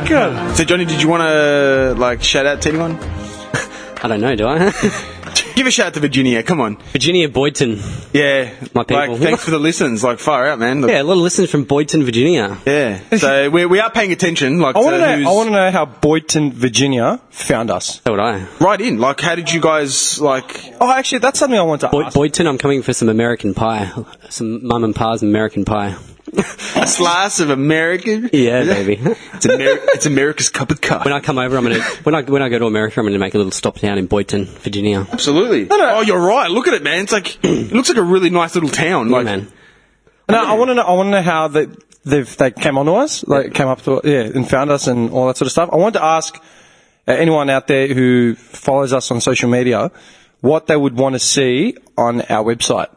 God. So, Johnny, did you want to, like, shout out to anyone? I don't know, do I? Give a shout out to Virginia, come on. Virginia, Boydton. Yeah. My people. Like, thanks for the listens, like, far out, man. Look, Yeah, a lot of listeners from Boydton, Virginia. yeah. So, we are paying attention, like, I want to who's... to know how Boydton, Virginia found us. So would I. Right in. Like, how did you guys, like... Oh, actually, that's something I want to ask. Boydton, I'm coming for some American pie. Some mum and pa's American pie. A slice of American? Yeah, baby. It's America's cup of coffee. When I come over, I'm gonna when I go to America, I'm gonna make a little stop down in Boydton, Virginia. Absolutely. No. Oh, you're right. Look at it, man. It's like... It looks like a really nice little town. Yeah, Like, man. No, I want to know how they came onto us, like came up to and found us and all that sort of stuff. I want to ask anyone out there who follows us on social media what they would want to see on our website.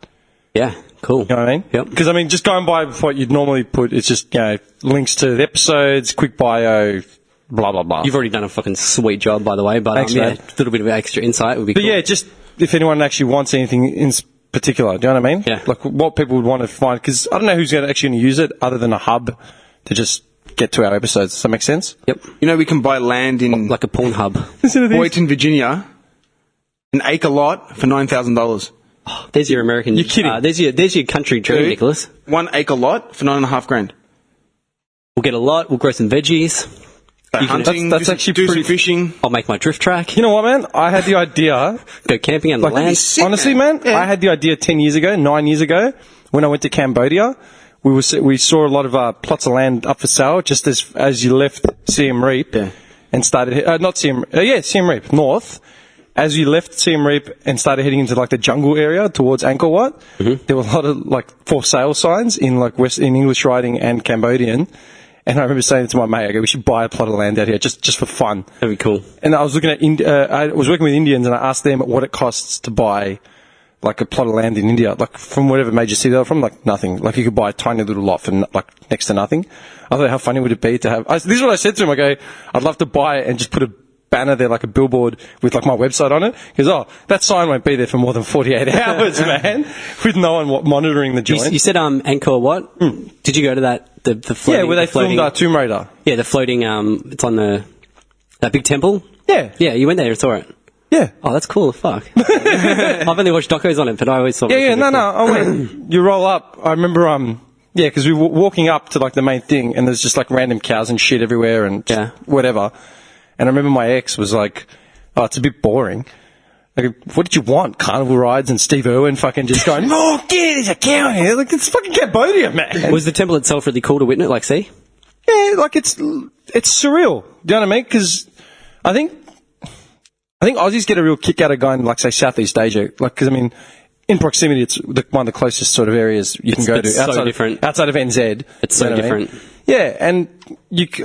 Yeah, cool. You know what I mean? Yep. Because I mean, just going by what you'd normally put, it's just links to the episodes, quick bio, blah blah blah. You've already done a fucking sweet job, by the way. But Thanks, yeah, man. a little bit of extra insight would be But cool. yeah, just if anyone actually wants anything in particular, do you know what I mean? Yeah. Like what people would want to find, because I don't know who's actually going to use it other than a hub to just get to our episodes. Does that make sense? Yep. you know, we can buy land in Like a porn hub. Boynton, Virginia, an acre lot for $9,000. There's your American. You're kidding. There's your country dream, Dude. Nicholas. 1 acre lot for $9,500. We'll get a lot. We'll grow some veggies. Go hunting, that's do actually some pretty- fishing. I'll make my drift track. You know what, man? I had the idea. Go camping on the Like, land. sick, honestly, man, Yeah. I had the idea 9 years ago, when I went to Cambodia. We saw a lot of plots of land up for sale just as you left Siem Reap Yeah. and started not Siem Siem Reap north. As you left Siem Reap and started heading into like the jungle area towards Angkor Wat, there were a lot of like for sale signs in like in English writing and Cambodian. And I remember saying to my mate, I go, we should buy a plot of land out here just for fun. That'd be cool. And I was looking at I was working with Indians, and I asked them what it costs to buy like a plot of land in India, like from whatever major city they're from, like nothing. Like you could buy a tiny little lot for like next to nothing. I thought, how funny would it be to have? This is what I said to him. I go, I'd love to buy it and just put a banner there, like a billboard with like my website on it. He goes, that sign won't be there for more than 48 hours, man, with no one monitoring the joint. You said Angkor Wat. Did you go to that? The floating, Yeah, where they the floating, filmed Tomb Raider. Yeah, the floating. It's on that big temple. Yeah. Yeah, you went there and saw it. Yeah. Oh, that's cool. Fuck. I've only watched docos on it, but I always thought. Yeah, no. I went, you roll up. I remember, yeah, because we were walking up to like the main thing, and there's just like random cows and shit everywhere, and just whatever. And I remember my ex was like, "Oh, it's a bit boring." Like, what did you want? Carnival rides and Steve Irwin fucking just going, "Oh, there's a cow here!" Like it's fucking Cambodia, man. Was the temple itself really cool to witness? Like, see? Yeah, like it's surreal. Do you know what I mean? Because I think Aussies get a real kick out of going, like, say, Southeast Asia. Like, because I mean, in proximity, it's one of the closest sort of areas you can go to. It's so different. Outside of NZ. It's so you know what I mean? different. Yeah, and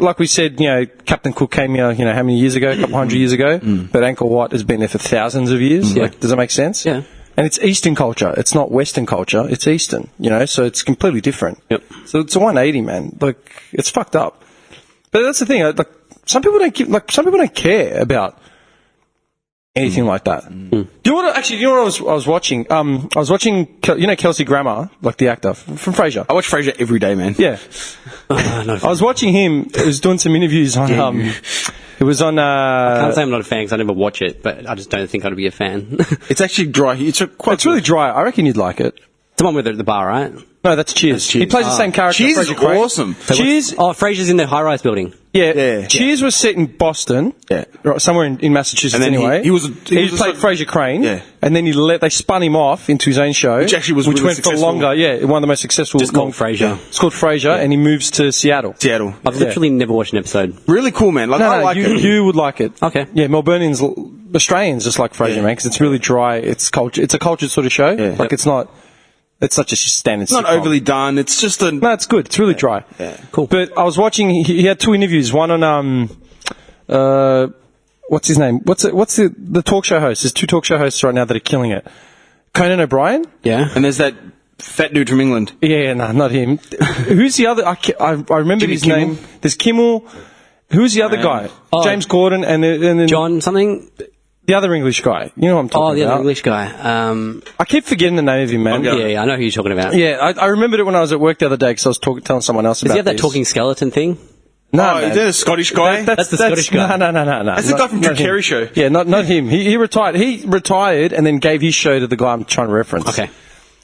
like we said, Captain Cook came here, how many years ago? A couple hundred years ago. But Angkor Wat has been there for thousands of years. Yeah. Like, does that make sense? Yeah. And it's Eastern culture. It's not Western culture. It's Eastern, so it's completely different. Yep. So it's a 180, man. Like, it's fucked up. But that's the thing. Like, some people don't care about anything like that. Do you know what? Actually, I was watching? I was watching. Kelsey Grammer, like the actor from Frasier. I watch Frasier every day, man. Yeah. No, I was watching him. He was doing some interviews on. It was on. I can't say I'm not a fan because I never watch it, but I just don't think I'd be a fan. It's actually dry. It's really dry. I reckon you'd like it. It's the one with the bar, right? No, that's Cheers. He plays the same character. Cheers is Frasier Crane. awesome. Cheers. Oh, Frasier's in the high-rise building. Yeah. Cheers was set in Boston. Yeah. Right, somewhere in Massachusetts. And then anyway, he played Frasier Crane. Yeah. And then they spun him off into his own show, Which actually was which really went successful. for longer. Yeah, one of the most successful. Just called Frasier. It's called Frasier, and he moves to Seattle. I've literally never watched an episode. Really cool, man. Like, I like it. You would like it. Okay. Yeah, Melburnians, Australians just like Frasier, man, because it's really dry. It's a cultured sort of show. Yeah. Like it's not. It's not just your standard. It's not sitcom. overly done. It's just a... No, it's good. It's really dry. Yeah. Cool. But I was watching. He had two interviews. One on what's his name? What's the talk show host? There's two talk show hosts right now that are killing it. Conan O'Brien. Yeah. And there's that fat dude from England. Yeah, no, not him. Who's the other? I remember Jimmy his Kimmel? name. There's Kimmel. Who's the other guy? Oh. James Corden and then John something? the other English guy. You know what I'm talking about? Oh, the other English guy. I keep forgetting the name of him, man. Yeah, I know who you're talking about. Yeah, I remembered it when I was at work the other day because I was telling someone else Does about he have that this. talking skeleton thing? No, Oh, man. is that a Scottish guy? That's the Scottish guy. No. That's the guy from Drew not him. Carey show. Yeah, not him. He retired. He retired and then gave his show to the guy I'm trying to reference. Okay.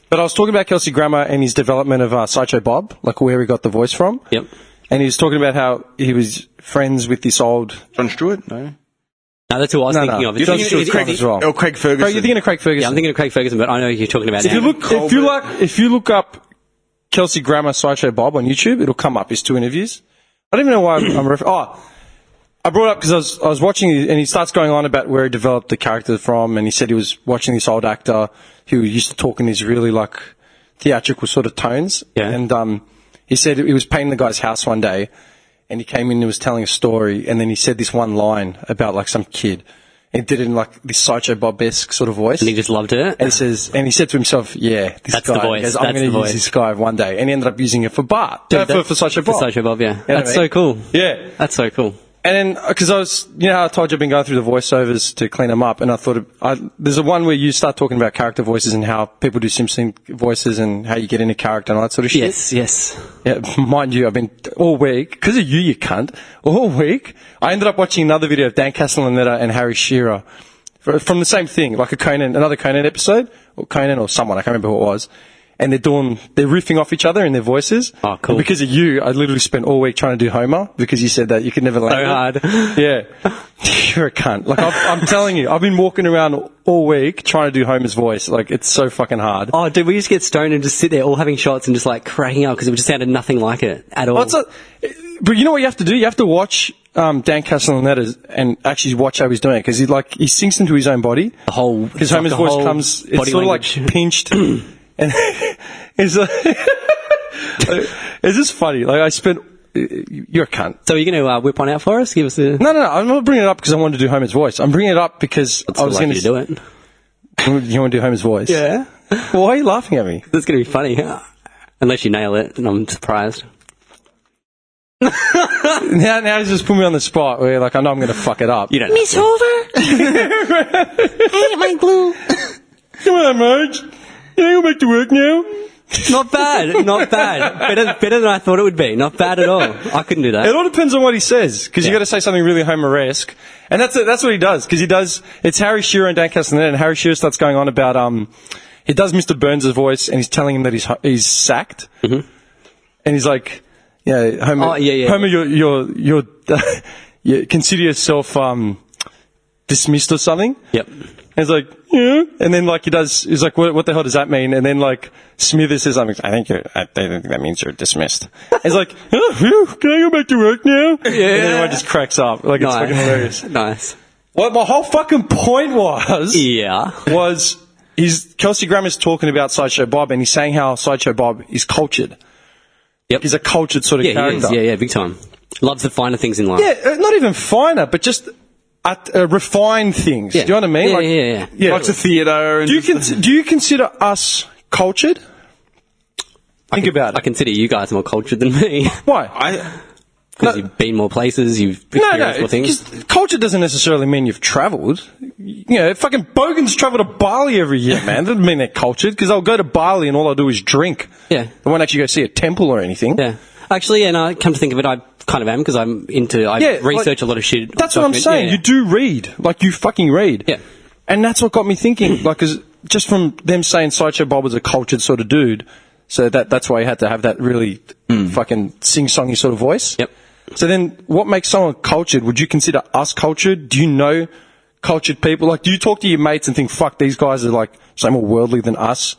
But I was talking about Kelsey Grammer and his development of Sideshow Bob, like where he got the voice from. Yep. And he was talking about how he was friends with this old... John Stewart? No. No, that's who I was thinking of. You're It's- thinking of Craig as well. Oh, Craig Ferguson. Craig, you're thinking of Craig Ferguson. Yeah, I'm thinking of Craig Ferguson, but I know who you're talking about If now. you look up Kelsey Grammer Sideshow Bob on YouTube, it'll come up. His 2 interviews. I don't even know why I brought it up because I was watching it and he starts going on about where he developed the character from, and he said he was watching this old actor who used to talk in these really like theatrical sort of tones. Yeah. And he said he was painting the guy's house one day, and he came in and was telling a story, and then he said this one line about like some kid. And he did it in like this Sideshow Bob-esque sort of voice. And he just loved it. And he said to himself, "Yeah, this That's guy." the voice. He goes, That's I'm going the to use voice. this guy one day, and he ended up using it for Bart, for Sideshow Bob. For Sideshow Bob, yeah. You know That's what I so mean? cool. Yeah. That's so cool. And then, because I was, you know how I told you I've been going through the voiceovers to clean them up, and I thought, there's a one where you start talking about character voices and how people do Simpson voices and how you get into character and all that sort of shit. Yes. Yeah, mind you, I've been all week, because of you cunt, all week, I ended up watching another video of Dan Castellaneta and Harry Shearer from the same thing, like another Conan episode, or Conan or someone, I can't remember who it was. And they're riffing off each other in their voices. Oh, cool. And because of you, I literally spent all week trying to do Homer because you said that you could never land So hard. Yeah. You're a cunt. Like, I'm telling you, I've been walking around all week trying to do Homer's voice. Like, it's so fucking hard. Oh, dude, we used to get stoned and just sit there all having shots and just like cracking up because it just sounded nothing like it at all. But you know what you have to do? You have to watch Dan Castellaneta and actually watch how he's doing it because he sinks into his own body. His Homer's voice comes, it's sort of like pinched. And it's just funny. Like, you're a cunt. So are you going to whip one out for us? Give us a... No. I'm not bringing it up because I wanted to do Homer's voice. I'm bringing it up because I was going to do it. You want to do Homer's voice? Yeah. Well, why are you laughing at me? That's going to be funny. Unless you nail it, and I'm surprised. Now he's just put me on the spot where, like, I know I'm going to fuck it up. You don't Miss Hoover? Hey, my glue. Come on, Marge. Can I go back to work now? Not bad. Better than I thought it would be. Not bad at all. I couldn't do that. It all depends on what he says, because you got to say something really Homer-esque. And that's what he does, because it's Harry Shearer and Dan Castellaneta, and Harry Shearer starts going on about, he does Mr. Burns' voice, and he's telling him that he's sacked. Mm-hmm. And he's like, yeah, Homer, Homer, you're you consider yourself, dismissed or something. Yep. And he's like, yeah. And then, like, he's like, what the hell does that mean? And then, like, Smithers says something, I think that means you're dismissed. He's like, oh, phew, can I go back to work now? Yeah. And then everyone just cracks up. Like, it's fucking hilarious. Nice. What my whole fucking point was, Kelsey Grammer's talking about Sideshow Bob, and he's saying how Sideshow Bob is cultured. Yep. He's a cultured sort of character. He is. Yeah, big time. Loves the finer things in life. Yeah, not even finer, but just refined things. Yeah. Do you know what I mean? Yeah. Lots of theatre. Do you consider us cultured? Think about it. I consider you guys more cultured than me. Why? Because you've been more places, you've experienced more things. Culture doesn't necessarily mean you've travelled. You know, fucking Bogans travel to Bali every year, man. That doesn't mean they're cultured, because they'll go to Bali and all they'll do is drink. Yeah. They won't actually go see a temple or anything. Yeah. Actually, and I come to think of it, I kind of am, because I research a lot of shit. That's what I'm saying. Yeah. You do read. Like, you fucking read. Yeah. And that's what got me thinking, like, 'cause just from them saying Sideshow Bob was a cultured sort of dude, so that's why he had to have that really fucking sing-songy sort of voice. Yep. So then, what makes someone cultured? Would you consider us cultured? Do you know cultured people? Like, do you talk to your mates and think, fuck, these guys are, like, so more worldly than us?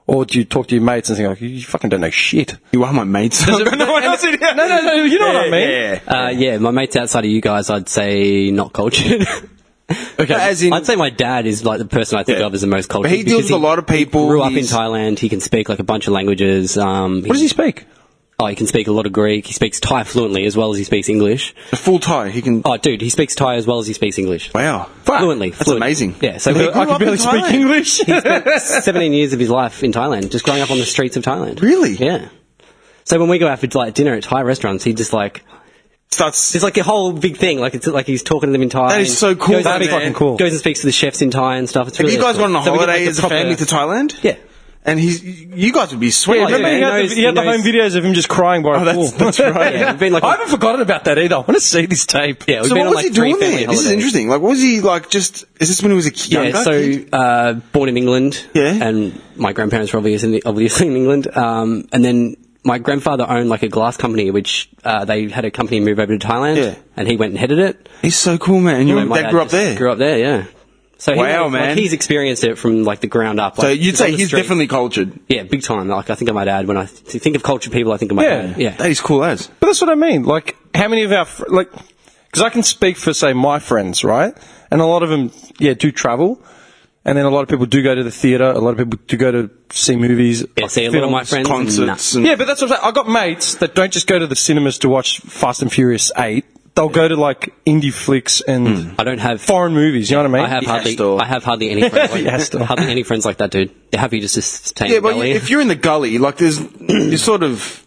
Or do you talk to your mates and think, like, you fucking don't know shit? You are my mates. No, you know what I mean? Yeah, my mates outside of you guys, I'd say not cultured. Okay. As in, I'd say my dad is like the person I think of as the most cultured. But he deals because with a lot of people. Grew up in Thailand. He can speak like a bunch of languages. What does he speak? Oh, he can speak a lot of Greek. He speaks Thai fluently as well as he speaks English. a full Thai. He can. Oh, dude, he speaks Thai as well as he speaks English. Wow. Fluently. That's amazing. Yeah, so I can barely speak English. he spent 17 years of his life in Thailand, just growing up on the streets of Thailand. Really? Yeah. So when we go out for like dinner at Thai restaurants, he just like... Starts. It's like a whole big thing. Like it's like he's talking to them in Thai. That is so cool. Goes and That's speaks- fucking cool. Goes and speaks to the chefs in Thai and stuff. It's Have really you guys cool. gone on a So we get, holiday like, as a proper- family to Thailand? Yeah. And you guys would be sweating. Remember yeah, he had the home videos of him just crying by a pool. That's right. Yeah, we've been like I haven't forgotten about that either. I want to see this tape. yeah, we've So been what on was he like 3 doing family there? holidays. This is interesting. Like, what was he like? Is this when he was a younger Yeah, kid? so born in England, Yeah. and my grandparents were obviously in England, and then my grandfather owned like a glass company, which they had a company move over to Thailand, Yeah. and he went and headed it. He's so cool, man. And your And my dad grew up just there. Grew up there, yeah. So Wow, like, man. he's experienced it from like the ground up. So Like, you'd just say on the he's street. definitely cultured. Yeah, big time. Like I think of my dad when I think of cultured people. I think of my Yeah. dad. Yeah, That is cool as. But that's what I mean. Like, how many of our because I can speak for say my friends, right? And a lot of them, do travel, and then a lot of people do go to the theatre. A lot of people do go to see movies. yeah. See, a lot of my friends, Concerts. nah. And, Yeah, but that's what I'm saying. I got mates that don't just go to the cinemas to watch Fast and Furious 8. They'll go to like indie flicks and I don't have foreign movies. You know what I mean? I have hardly any friends. Like, Astor. hardly any friends like that, dude. They're happy just to stay yeah, in but the gully. if you're in the gully, like you're sort of.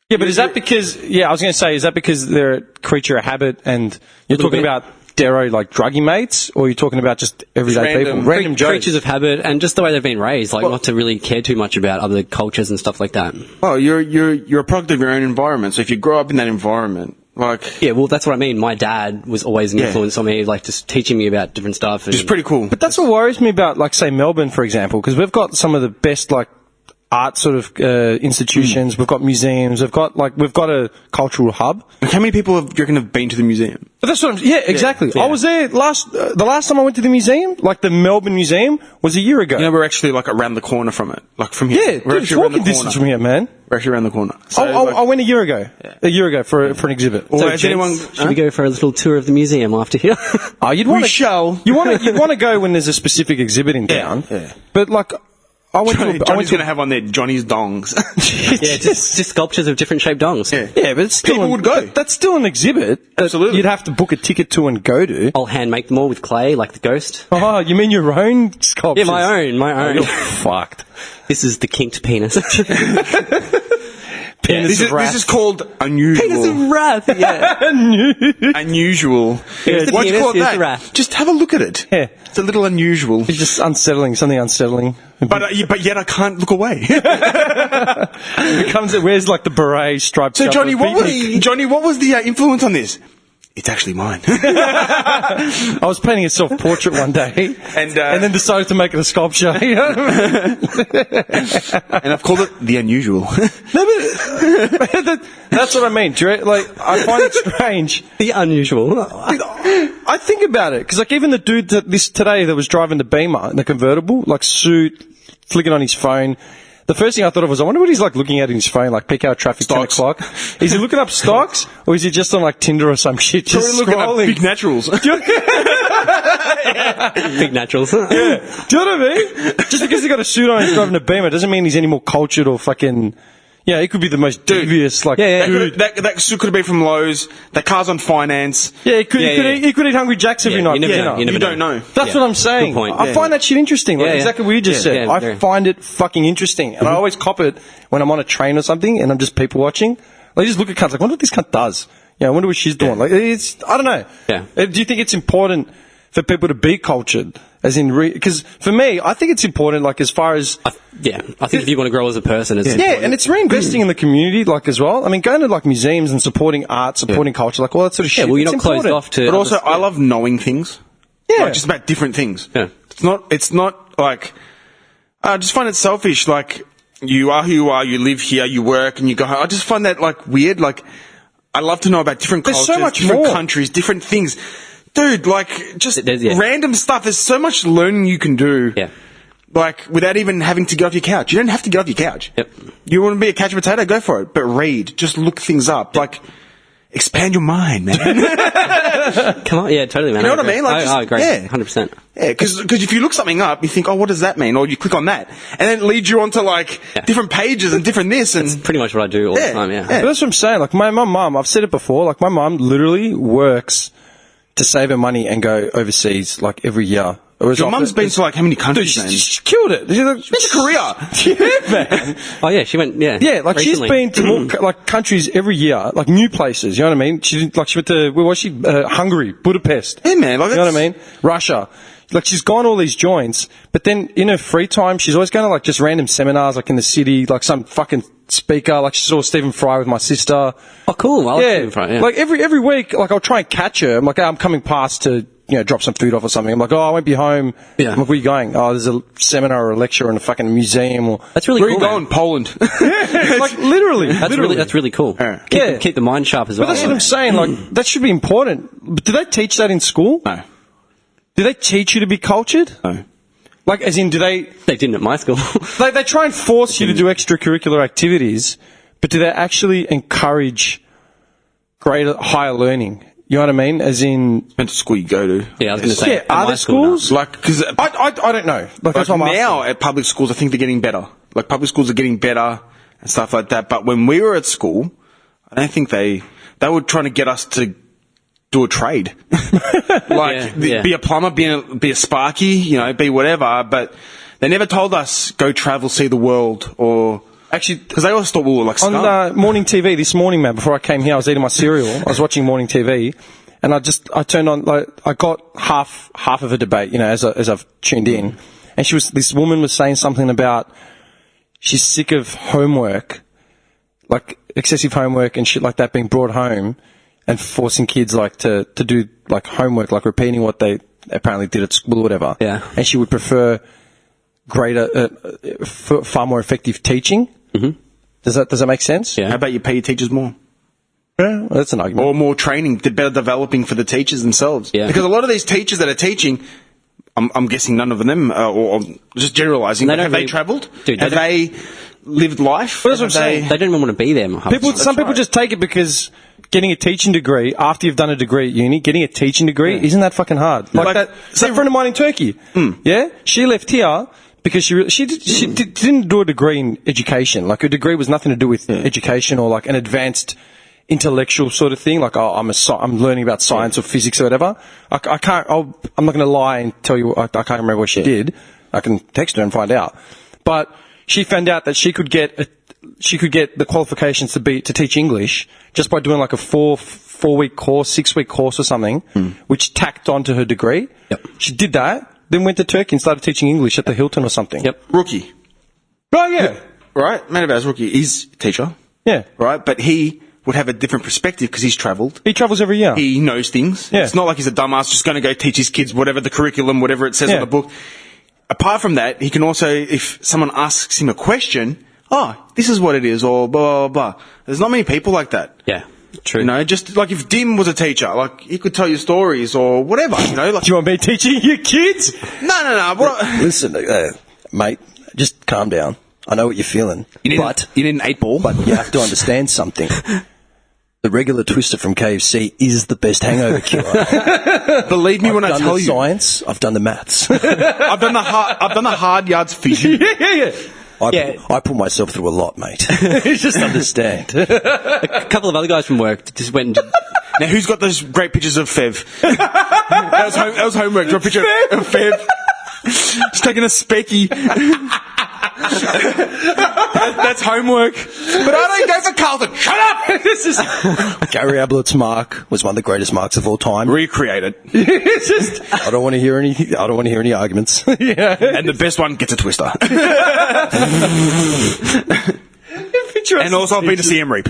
Yeah, but is that because? Yeah, I was going to say, is that because they're a creature of habit, and you're Little talking bit. about Dero like druggy mates, or you're talking about just everyday Random- people, random Joes? creatures of habit, and just the way they've been raised, like not to really care too much about other cultures and stuff like that. Oh, you're a product of your own environment. So if you grow up in that environment, like, Yeah, well, that's what I mean. My dad was always an Yeah. influence on me, like just teaching me about different stuff. And it's pretty cool. But that's what worries me about, like, say, Melbourne, for example, because we've got some of the best, like, art sort of institutions. We've got museums. We've got a cultural hub. Like, how many people do you reckon have been to the museum? But that's what yeah, exactly. Yeah. I was there the last time I went to the museum, like the Melbourne Museum, was a year ago. You know, we're actually like around the corner from it, like from here. Yeah, we're dude, it's actually around walking the distance corner. from here, man. We're actually around the corner. So, I went a year ago. For an exhibit. Well, So, has gents, anyone- should we go for a little tour of the museum after here? Oh, you'd We want shall. You want to go when there's a specific exhibit in town. yeah. But like, I went Johnny's to going to have on there Johnny's dongs. yeah, just sculptures of different shaped dongs. Yeah. yeah, but it's still People would go. That's still an exhibit. that Absolutely. you'd have to book a ticket to and go to. I'll hand make them all with clay, like the ghost. Oh, you mean your own sculptures? Yeah, my Oh, own. you're fucked. This is the kinked penis. Penis of wrath. This is called unusual. Penis of wrath. Yeah. Unusual. Here's the Why'd you penis, call it here's that? the wrath. Just have a look at it. Yeah. It's a little unusual. It's just unsettling, something unsettling. But yet I can't look away. It comes, it wears like the beret striped. So shirt Johnny, with what was the influence on this? It's actually mine. I was painting a self-portrait one day, And, then decided to make it a sculpture. You know what I mean? And I've called it the unusual. That's what I mean. Do you, like, I find it strange. The unusual. I think about it because, like, even the dude today that was driving the Beamer in the convertible, like suit, flicking on his phone. The first thing I thought of was, I wonder what he's like looking at in his phone, like peak hour traffic, Stocks. 10 o'clock. Is he looking up stocks, or is he just on like Tinder or some shit, just Probably looking at scrolling? big naturals. Big naturals. Do you know what I mean? Just because he's got a suit on and he's driving a Beamer doesn't mean he's any more cultured or fucking. Yeah, he could be the most devious, like, Yeah, yeah. dude. That suit could have been from Lowe's. That car's on finance. Yeah, he could, Yeah, he could, yeah. Eat, he could eat Hungry Jacks every Yeah, night. you never for know, dinner. you never You don't know. That's Yeah. what I'm saying. Good point. I find that shit interesting. Like, Yeah, yeah. exactly what you just said. Yeah, I very. find it fucking interesting. And I always cop it when I'm on a train or something and I'm just people watching. Like, just look at cunts, like, I wonder what this cunt does. Yeah, I wonder what she's doing. Like, it's, I don't know. Yeah. Do you think it's important for people to be cultured? As in, because for me, I think it's important, like, as far as. I think if you want to grow as a person, it's Yeah, and it's reinvesting in the community, like, as well. I mean, going to, like, museums and supporting art, supporting culture, like, all that sort of shit. well, you're it's not closed important. off to. But also, others. I love knowing things. Yeah. Like, just about different things. Yeah. It's not like, I just find it selfish. Like, you are who you are, you live here, you work, and you go home. I just find that, like, weird. Like, I love to know about different There's cultures, so much different more. countries, different things. Dude, like, just Yeah. random stuff. There's so much learning you can do. Yeah. Like, without even having to get off your couch. You don't have to get off your couch. Yep. You want to be a couch potato? Go for it. But read. Just look things up. Like, expand your mind, man. Come on, yeah, totally, man. You know what I agree. mean? Like, just- I agree, yeah. 100%. Yeah, because if you look something up, you think, oh, what does that mean? Or you click on that. And then it leads you onto, like, different pages and different this. And Pretty much what I do all Yeah, the time. Yeah. yeah. But that's what I'm saying. Like, my mum, I've said it before, like, my mum literally works to save her money and go overseas, like, every year It was Your off- mum's been to like how many Dude, countries, man? she killed it. She's like, It's Korea. yeah, man. Oh yeah, she went. Yeah, Yeah, like recently. she's been to more like countries every year, like new places. You know what I mean? She went to where was she? Hungary, Budapest. Yeah, man, like you know what I that's- mean? Russia. Like she's gone all these joints, but then in her free time, she's always going to like just random seminars, like in the city, like some fucking speaker. Like she saw Stephen Fry with my sister. Oh, cool. I like Yeah, Stephen Fry, yeah. like every week, like I'll try and catch her. I'm like, I'm coming past to drop some food off or something. I'm like, oh, I won't be home. Yeah. I'm like, where are you going? Oh, there's a seminar or a lecture in a fucking museum. Or That's really Where are cool. you man. going? Poland. like literally, That's really cool. Yeah. Keep the mind sharp as well. But that's what I'm saying. Like that should be important. But do they teach that in school? No. Do they teach you to be cultured? No. Like, as in, do they didn't at my school. they try and force you to do extracurricular activities, but do they actually encourage higher learning? You know what I mean? As in, Depends what school you go to. Yeah, I was going to say. yeah, at are my there school, no. schools? Like, because I don't know. Like, that's what I'm now asking. at public schools, I think they're getting better. Like, public schools are getting better and stuff like that. But when we were at school, I don't think they were trying to get us to do a trade. Like, Yeah. be a plumber, be a sparky, be whatever. But they never told us, go travel, see the world, or... Actually, Because they always thought we were like scum. on morning TV this morning, man, before I came here, I was eating my cereal. I was watching morning TV, and I turned on, like, I got half of a debate, as I've tuned in, and this woman was saying something about she's sick of homework, like excessive homework and shit like that being brought home, and forcing kids like to do like homework, like repeating what they apparently did at school or whatever. Yeah. And she would prefer far more effective teaching. Mm-hmm. Does that make sense? Yeah. How about you pay your teachers more? Yeah, well, that's an argument. Or more training, better developing for the teachers themselves. Yeah. Because a lot of these teachers that are teaching, I'm guessing none of them, or just generalising, They but don't have they really- travelled? Dude, Have they lived life? Well, that's what I'm Have they- saying. They don't even want to be there. Some people just take it because getting a teaching degree after you've done a degree at uni, getting a teaching degree, isn't that fucking hard? Like Like, that. Say, a friend of mine in Turkey. Yeah, she left here because she didn't do a degree in education. Like her degree was nothing to do with education or like an advanced intellectual sort of thing. Like I'm learning about science or physics or whatever. I'm not going to lie and tell you I can't remember what she did. I can text her and find out. But she found out that she could get the qualifications to teach English just by doing like a 4-week course, 6-week course or something, which tacked onto her degree. Yep. She did that, then went to Turkey and started teaching English at the Hilton or something. Yep. Rookie, Oh yeah. right? Man of ours, Rookie, he's a teacher, Yeah. right? But he would have a different perspective because he's travelled. He travels every year. He knows things. Yeah. It's not like he's a dumbass just going to go teach his kids whatever the curriculum, whatever it says Yeah. on the book. Apart from that, he can also, if someone asks him a question, this is what it is, or blah, blah, blah. There's not many people like that. Yeah. True. Just like if Dim was a teacher, like he could tell you stories or whatever, like. Do you want me teaching your kids? No. Listen, mate, just calm down. I know what you're feeling. You need an 8-ball. But you have to understand something. The regular twister from KFC is the best hangover cure. Believe me when I I've tell done the you. science, I've done the maths. I've done the hard yards for you. yeah. Yeah. I put myself through a lot, mate. Just understand. A couple of other guys from work just went and did, Now, who's got those great pictures of Fev? that was homework. Draw a picture of Fev. Just taking a specky. That's homework. But I don't go for Carlton. Shut up! This is Gary Ablett's mark was one of the greatest marks of all time. Recreated. It's just I don't want to hear any arguments. Yeah. And the best one gets a twister. And also I've been to CM Reap.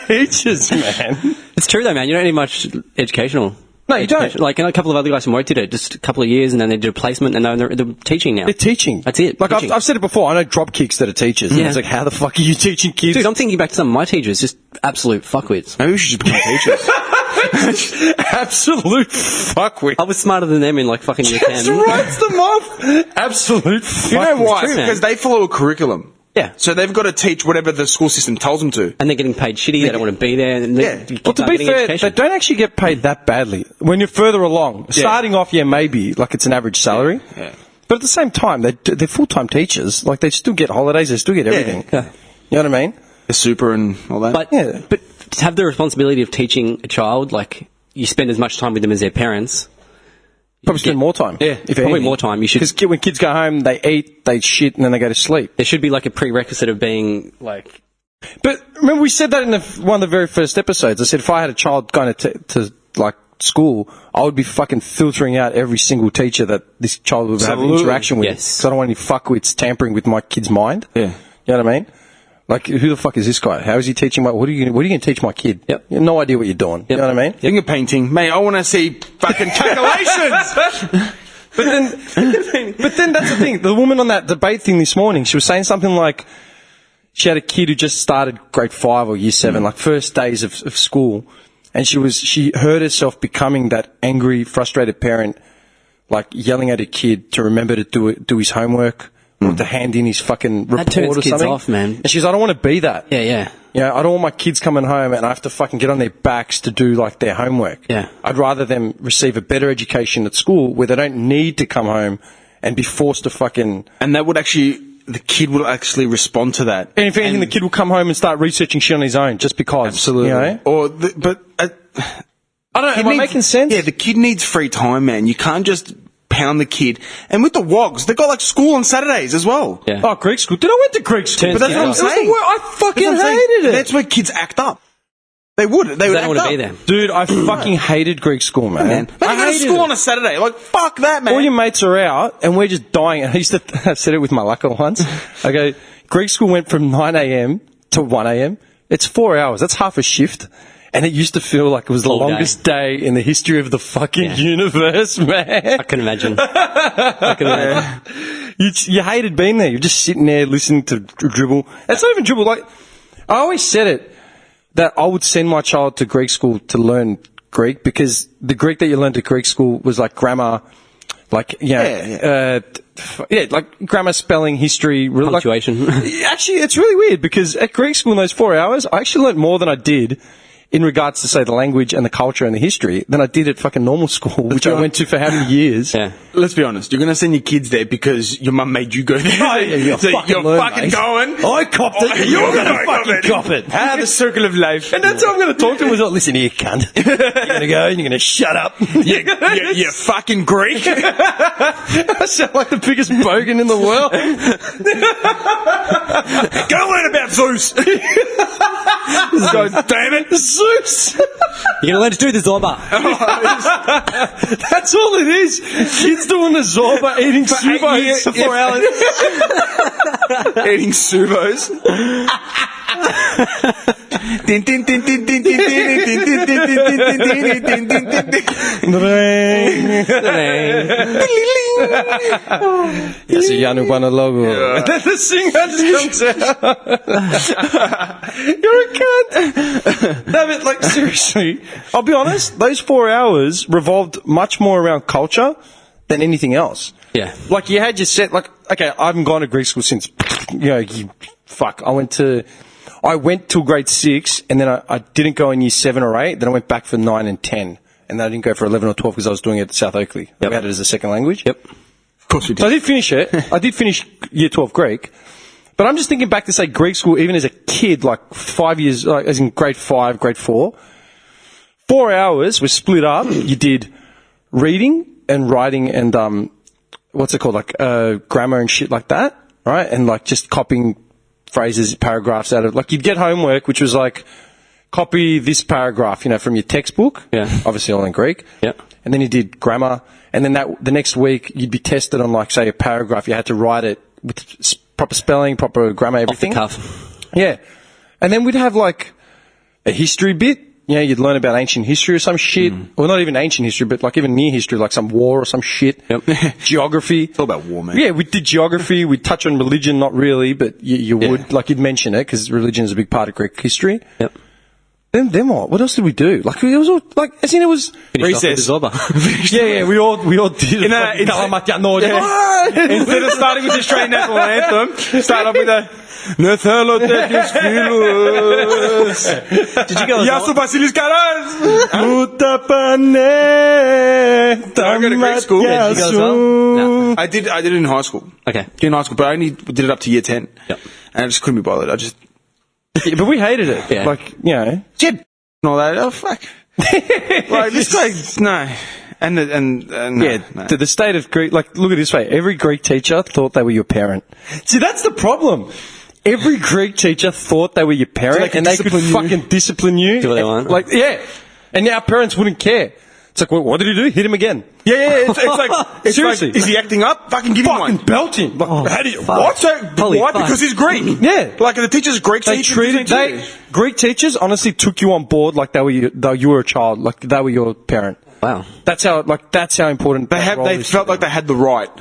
Teachers, man. it's true though, man. You don't need much educational. No, you don't. education. Like a couple of other guys from work did it, just a couple of years, and then they did a placement, and they're teaching now. They're teaching. That's it. Like teaching. I've said it before. I know drop kicks that are teachers. And Yeah. it's like, how the fuck are you teaching kids? Dude, I'm thinking back to some of my teachers, just absolute fuckwits. Maybe we should just become teachers. Absolute fuckwit. I was smarter than them in like fucking year 10. Just writes them off. Absolute fuckwit. You know why? true, man. Because they follow a curriculum. Yeah. So they've got to teach whatever the school system tells them to. And they're getting paid shitty, they don't want to be there. And Yeah. Well, to be fair, education. they don't actually get paid that badly. When you're further along, starting off, maybe, like it's an average salary. Yeah. But at the same time, they're full-time teachers. Like, they still get holidays, they still get everything. Yeah. You know what I mean? The super and all that. But, Yeah. but to have the responsibility of teaching a child, like, you spend as much time with them as their parents, Probably spend more time. Yeah, if probably more time. You should. Because when kids go home, they eat, they shit, and then they go to sleep. There should be like a prerequisite of being like. But remember, we said that in one of the very first episodes. I said if I had a child going to like school, I would be fucking filtering out every single teacher that this child would have interaction with. Yes. Because I don't want any fuckwits tampering with my kid's mind. Yeah. You know what I mean? Like, who the fuck is this guy? How is he teaching what are you going to teach my kid? Yep. You have no idea what you're doing. Yep. You know what I mean? Finger painting. Mate, I want to see fucking calculations! But then that's the thing. The woman on that debate thing this morning, she was saying something like she had a kid who just started grade 5 or year 7, like first days of school, and she heard herself becoming that angry, frustrated parent, like yelling at her kid to remember to do his homework or to hand in his fucking report turns or kids something. off, man. And she's, I don't want to be that. Yeah. You know, I don't want my kids coming home and I have to fucking get on their backs to do like their homework. Yeah. I'd rather them receive a better education at school where they don't need to come home and be forced to fucking. And that would actually, the kid will actually respond to that. And if anything, the kid will come home and start researching shit on his own just because. Absolutely. You know? I I don't know. Am I making sense? Yeah, the kid needs free time, man. You can't just pound the kid. And with the wogs, they got like school on Saturdays as well. Yeah. Oh, Greek school. Dude, I went to Greek school. But that's what I'm saying. I fucking That's what I'm saying. hated it. That's where kids act up. They would. They would They act don't want up. to be there. Dude, I fucking hated Greek school, man. Man, they go to hated school it. on a Saturday. Like, fuck that, man. All your mates are out, and we're just dying. I used to, I said it with my lucker once. I go, Greek school went from 9 a.m. to 1 a.m. It's 4 hours. That's half a shift. And it used to feel like it was the All day. longest day in the history of the fucking Yeah. universe, man. I can imagine. You hated being there. You're just sitting there listening to dribble. It's not even dribble. Like, I always said it, that I would send my child to Greek school to learn Greek because the Greek that you learned at Greek school was like grammar, like, like grammar, spelling, history, Punctuation. Actually, it's really weird because at Greek school in those 4 hours, I actually learnt more than I did in regards to, say, the language and the culture and the history than I did at fucking normal school, which I went to for how many years. Yeah. Let's be honest. You're going to send your kids there because your mum made you go there. Oh, yeah, you're So fucking you're learn, fucking mate. going. I copped it. You're going to fucking cop it. The circle of life. And that's how I'm going to talk to him. Is like, listen here, cunt. You're going to go and you're going to shut up. you fucking Greek. I sound like the biggest bogan in the world. Go learn about Zeus. God damn it. Zeus. You're going to learn to do the Zorba. That's all it is. Kids doing the Zorba, eating subos for 4 hours. Eating subos. Yes, Yanu Banalogo. And then the singer just comes out. You're a cunt. No, but like, seriously, I'll be honest, those 4 hours revolved much more around culture than anything else. Yeah. Like, you had your set, like, okay, I haven't gone to Greek school since, I went till grade 6, and then I didn't go in year 7 or 8, then I went back for 9 and 10. And then I didn't go for 11 or 12 because I was doing it at South Oakley. Yep. We had it as a second language. Yep. Of course we did. So I did finish it. I did finish year 12 Greek. But I'm just thinking back to, say, Greek school, even as a kid, like 5 years, like, as in grade 5, grade 4. 4 hours was split up. You did reading and writing and, what's it called? Like, grammar and shit like that. Right? And like just copying phrases, paragraphs out of, like, you'd get homework, which was like, copy this paragraph, from your textbook. Yeah. Obviously all in Greek. Yeah. And then you did grammar. And then the next week you'd be tested on, like, say, a paragraph. You had to write it with proper spelling, proper grammar, everything. Off the cuff. Yeah. And then we'd have, like, a history bit. You'd learn about ancient history or some shit. Well, not even ancient history, but like even near history, like some war or some shit. Yep. Geography. It's all about war, man. Yeah, we did geography. We'd touch on religion, not really, but you would. Like, you'd mention it because religion is a big part of Greek history. Yep. Then what? What else did we do? Like, it was all, like, as in it was... Recess. Yeah, we all did it. No, Instead of starting with the Australian national anthem, start off with a Nethelo Tetius Philos. Did you go as Yasu Vasilis Karas. Did I go to Greek school? Yeah, did you go as well? No. I did it in high school. Okay. In high school, but I only did it up to year 10. Yep. And I just couldn't be bothered. Yeah, but we hated it. Yeah. Like, Jib and all that. Oh, fuck. Like, this guy, no. The state of Greek, like, look at it this way. Every Greek teacher thought they were your parent. See, that's the problem. Every Greek teacher thought they were your parent, and they could fucking discipline you. Do what they want. Like, yeah. And now parents wouldn't care. It's like, well, what did he do? Hit him again. Yeah. It's like, Seriously. Is he acting up? Fucking give him one. Fucking belt him. Like, how do you, fuck. what? So, Holy why? fuck. Because he's Greek. Yeah. Like, the teacher's Greek, so They Greek teachers honestly took you on board like you were a child, like they were your parent. Wow. That's how important They felt like they had the right.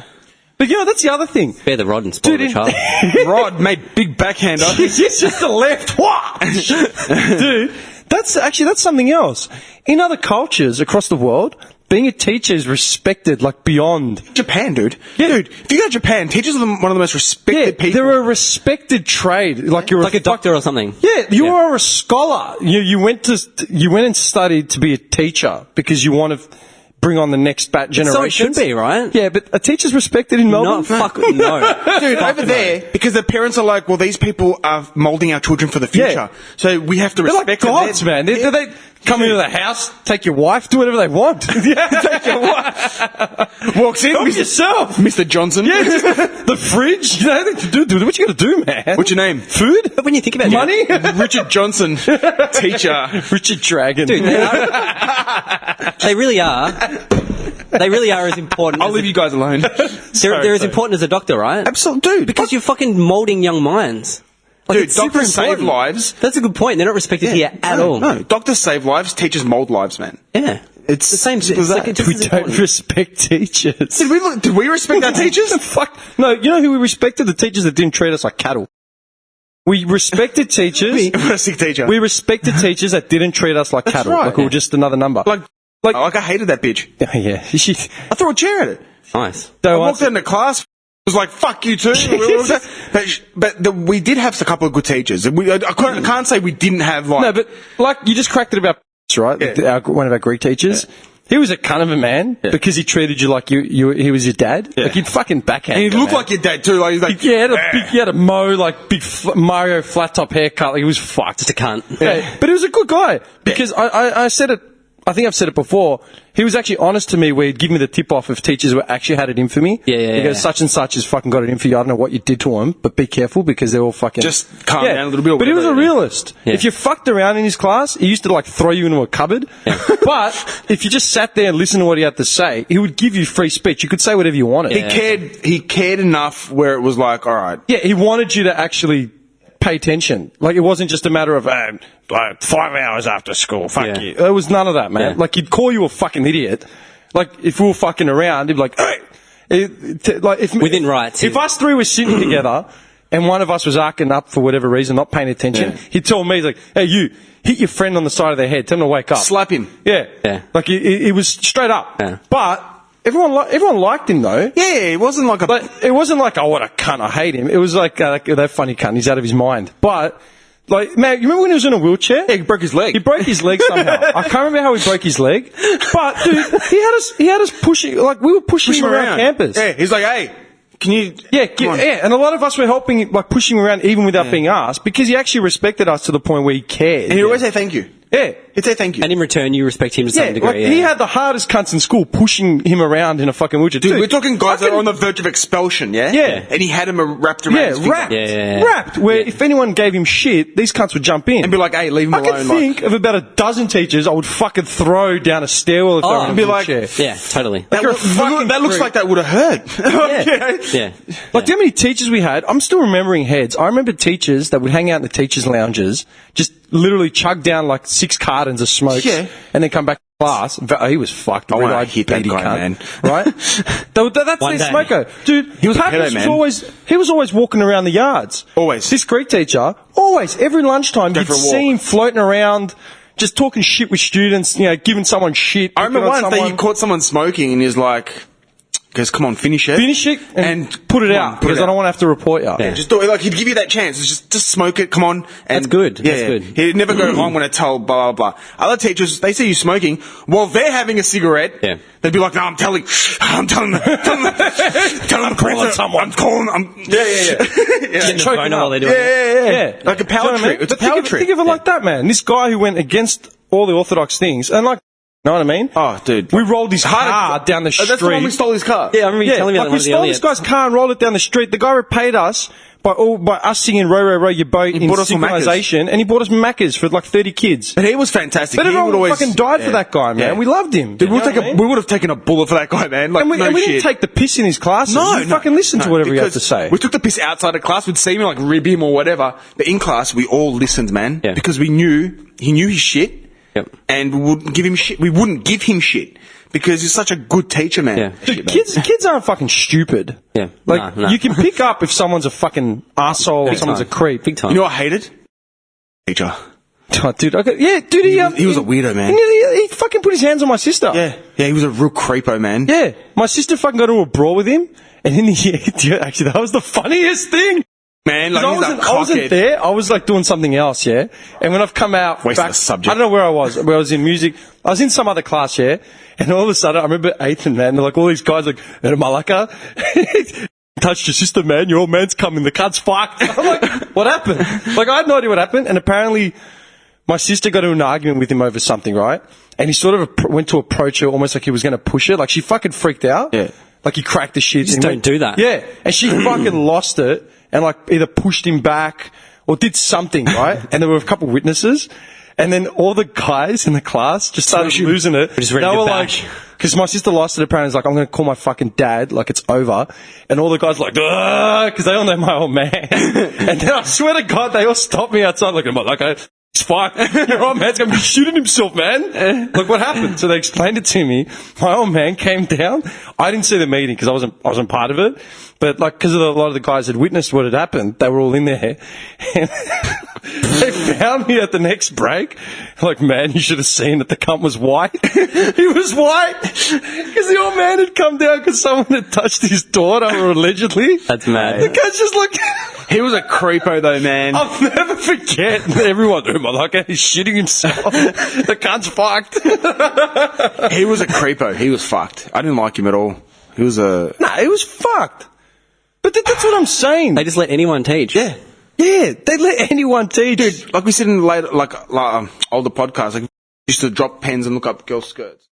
But you know, that's the other thing. Bear the rod and spoil the child. Rod made big backhander. It's just the left. What? Dude, that's something else. In other cultures across the world, being a teacher is respected, like, beyond. Japan, dude. Yeah. Dude, if you go to Japan, teachers are one of the most respected people. They're a respected trade. Like, you're Like a doctor or something. Yeah, you are a scholar. You went and studied to be a teacher because you want to bring on the next generation. So it should be, right? Yeah, but are teachers respected in Melbourne? No, fuck no. Dude, over there, because the parents are like, well, these people are moulding our children for the future. Yeah. So we have to They're respect like gods, man. They come into the house, take your wife, do whatever they want. Take your wife. Walks in, Help yourself. Mr. Johnson. Yeah, just the fridge. You know, dude, what you got to do, man? What's your name? Food? But when you think about Money? it, Richard Johnson, teacher. Richard Dragon. dude, they really are. They really are as important. I'll leave you guys alone. They're as important as a doctor, right? Absolutely, dude. Because you're fucking moulding young minds. Like, Dude, it's super doctors save important. lives. That's a good point. They're not respected here at all. No, doctors save lives, teachers mould lives, man. Yeah. It's the same. simple It's as like, that. it's just We as don't important. respect teachers. Did we respect our teachers? Fuck. No, you know who we respected? The teachers that didn't treat us like cattle. We respected teachers. What a sick teacher. We respected teachers that didn't treat us like cattle. right. Like we were just another number. Like I hated that bitch. Yeah. I threw a chair at it. Nice. I walked into class, was like, fuck you too. But we did have a couple of good teachers. I can't say we didn't have, like... No, but like you just cracked it about right? Yeah. One of our Greek teachers. Yeah. He was a cunt of a man because he treated you like he was your dad. Yeah. Like he'd fucking backhand. And he looked like your dad too. Like, he's like, he had a big Mario flat top haircut. Like, he was fucked. Just a cunt. Yeah. But he was a good guy because I said it. I think I've said it before. He was actually honest to me where he'd give me the tip off if teachers were actually had it in for me. He goes, such and such has fucking got it in for you. I don't know what you did to him, but be careful because they're all fucking... Just calm down a little bit. But he was a realist. Yeah. If you fucked around in his class, he used to like throw you into a cupboard. Yeah. But if you just sat there and listened to what he had to say, he would give you free speech. You could say whatever you wanted. He cared enough where it was like, all right. Yeah, he wanted you to actually pay attention. Like, it wasn't just a matter of 5 hours after school. Fuck you. There was none of that, man. Yeah. Like, he'd call you a fucking idiot. Like, if we were fucking around, he'd be like, hey! Within rights. If us three were sitting together and one of us was arcing up for whatever reason, not paying attention, he'd tell me, he's like, hey, you, hit your friend on the side of their head, tell him to wake up. Slap him. Yeah. Like, it was straight up. Yeah. But everyone liked him, though. Yeah, it wasn't like it wasn't like, oh, what a cunt, I hate him. It was like, that funny cunt, he's out of his mind. But, like, man, you remember when he was in a wheelchair? Yeah, he broke his leg. He broke his leg somehow. I can't remember how he broke his leg. But, dude, he had us pushing, like, we were pushing him around campus. Yeah, he's like, hey, can you... Yeah, and a lot of us were helping, like, pushing him around even without being asked, because he actually respected us to the point where he cared. And he'd always say thank you. Yeah. He'd say thank you. And in return, you respect him to some degree. Like, he had the hardest cunts in school pushing him around in a fucking wheelchair. Dude, we're talking guys that are on the verge of expulsion, yeah? Yeah. And he had him wrapped around his finger. Wrapped. Where if anyone gave him shit, these cunts would jump in. And be like, hey, leave him alone. I can think of about a dozen teachers I would fucking throw down a stairwell if they were in a wheelchair. Yeah, totally. That looks like that would have hurt. Yeah. Like, do you know how many teachers we had? I'm still remembering heads. I remember teachers that would hang out in the teachers' lounges, just literally chug down like 6 cartons of smokes, and then come back to class. He was fucked. I want to hit that guy, man. Right? That's their smoko. Dude, he was a pedo, man. He was always walking around the yards. Always. This Greek teacher, always, every lunchtime, you'd see him floating around, just talking shit with students, giving someone shit. I remember once that he caught someone smoking and he's like... Goes, come on, finish it. Finish it and put it out, because I don't want to have to report you. Yeah, just do it. Like, he'd give you that chance. It's just smoke it, come on. And that's good. Yeah, that's good. He'd never go, I'm going to tell blah, blah, blah. Other teachers, they see you smoking while they're having a cigarette. Yeah. They'd be like, no, I'm telling them. Calling someone. Yeah. Choking up. Yeah. Like a power trip. It's a power trip. Think of it like that, man. This guy who went against all the orthodox things, and like, Know what I mean? Oh, dude. We rolled his car down the street. That's the one we stole his car. Yeah, I remember you telling me that like one we of the stole earlier. this guy's car and rolled it down the street. The guy repaid us by us singing "Row, row, row your boat" in bought us some Maccas. synchronization, and he bought us Maccas for like 30 kids. But he was fantastic. But He everyone would always fucking died for that guy, man. Yeah. We loved him. Dude, You know what I mean? we would have taken a bullet for that guy, man. Like, and we, no and we shit. didn't take the piss in his classes. No, we fucking listened to whatever he had to say. We took the piss outside of class. We'd see him like rib him or whatever. But in class, we all listened, man. Yeah. Because we knew he knew his shit. Yep. And we wouldn't give him shit. We wouldn't give him shit because he's such a good teacher, man. Yeah. Dude, kids aren't fucking stupid. Yeah. Like, No. you can pick up if someone's a fucking arsehole or Big someone's time. a creep. Big time. You know what I hated? Teacher. Oh, dude, yeah, dude, He was a weirdo, man. He fucking put his hands on my sister. Yeah, he was a real creepo, man. Yeah, my sister fucking got into a brawl with him, and in the end, actually, that was the funniest thing. Man, like, I he's that wasn't cockhead. there. I was like doing something else, yeah. And when I've come out, Waste of back, a subject. I don't know where I was. Where I was in music. I was in some other class, yeah. And all of a sudden, I remember Ethan, man. They're like all these guys, like Malaka, touched your sister, man. Your old man's coming. The cunt's fucked. I'm like, what happened? Like, I had no idea what happened. And apparently, my sister got into an argument with him over something, right? And he sort of went to approach her almost like he was going to push her. Like, she fucking freaked out. Yeah. Like, he cracked the shit. Just don't do that. Yeah. And she fucking lost it and, like, either pushed him back or did something, right? And there were a couple witnesses. And then all the guys in the class just started losing it. Just ready They to were bash. like, because my sister lost it, apparently, it's like, I'm going to call my fucking dad, like it's over. And all the guys were like, because they all know my old man. And then I swear to God, they all stopped me outside, like, I'm like, okay, it's fine. Your old man's going to be shooting himself, man. Like, what happened? So they explained it to me. My old man came down. I didn't see the meeting because I wasn't part of it. But, like, because a lot of the guys had witnessed what had happened, they were all in there. And they found me at the next break. Like, man, you should have seen that the cunt was white. He was white because the old man had come down because someone had touched his daughter, or allegedly. That's mad. The guy's just like... He was a creepo, though, man. I'll never forget everyone. He's shitting himself. The cunt's fucked. He was a creepo. He was fucked. I didn't like him at all. He was a... Nah, he was fucked. But that's what I'm saying. They just let anyone teach. Yeah. Yeah, they let anyone teach. Dude, like we said in later, older podcasts, like, used to drop pens and look up girls' skirts.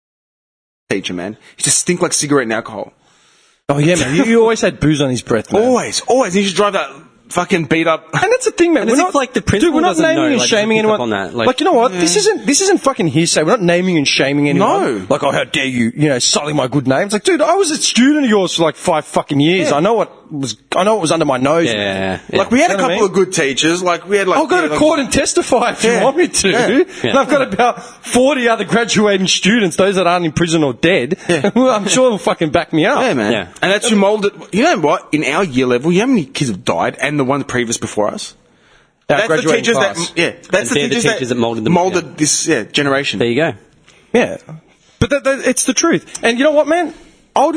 Teacher, man. He just stink like cigarette and alcohol. Oh, yeah, man. You always had booze on his breath, man. Always. He used to drive that fucking beat up... And that's the thing, man. And we're it's not like the principal dude, we're not doesn't naming know, and like, shaming pick up anyone. on that, Like, you know what? This isn't fucking hearsay. We're not naming and shaming anyone. No. Like, oh, how dare you, sully my good name. It's like, dude, I was a student of yours for like 5 fucking years. Yeah. I know what was under my nose. Yeah, man. yeah. Like, we had You a know what I couple mean? of good teachers. Like, we had like... I'll go to court and testify if you Yeah. want me to. Yeah. And I've got about 40 other graduating students, those that aren't in prison or dead. Who I'm sure will fucking back me up. Yeah, man. Yeah. And that's who molded... You know what? In our year level, you know how many kids have died and the one previous before us? Our That's the graduating teachers class. that... Yeah. That's And they're the teachers that molded them, yeah. this generation. There you go. Yeah. But it's the truth. And you know what, man? I'd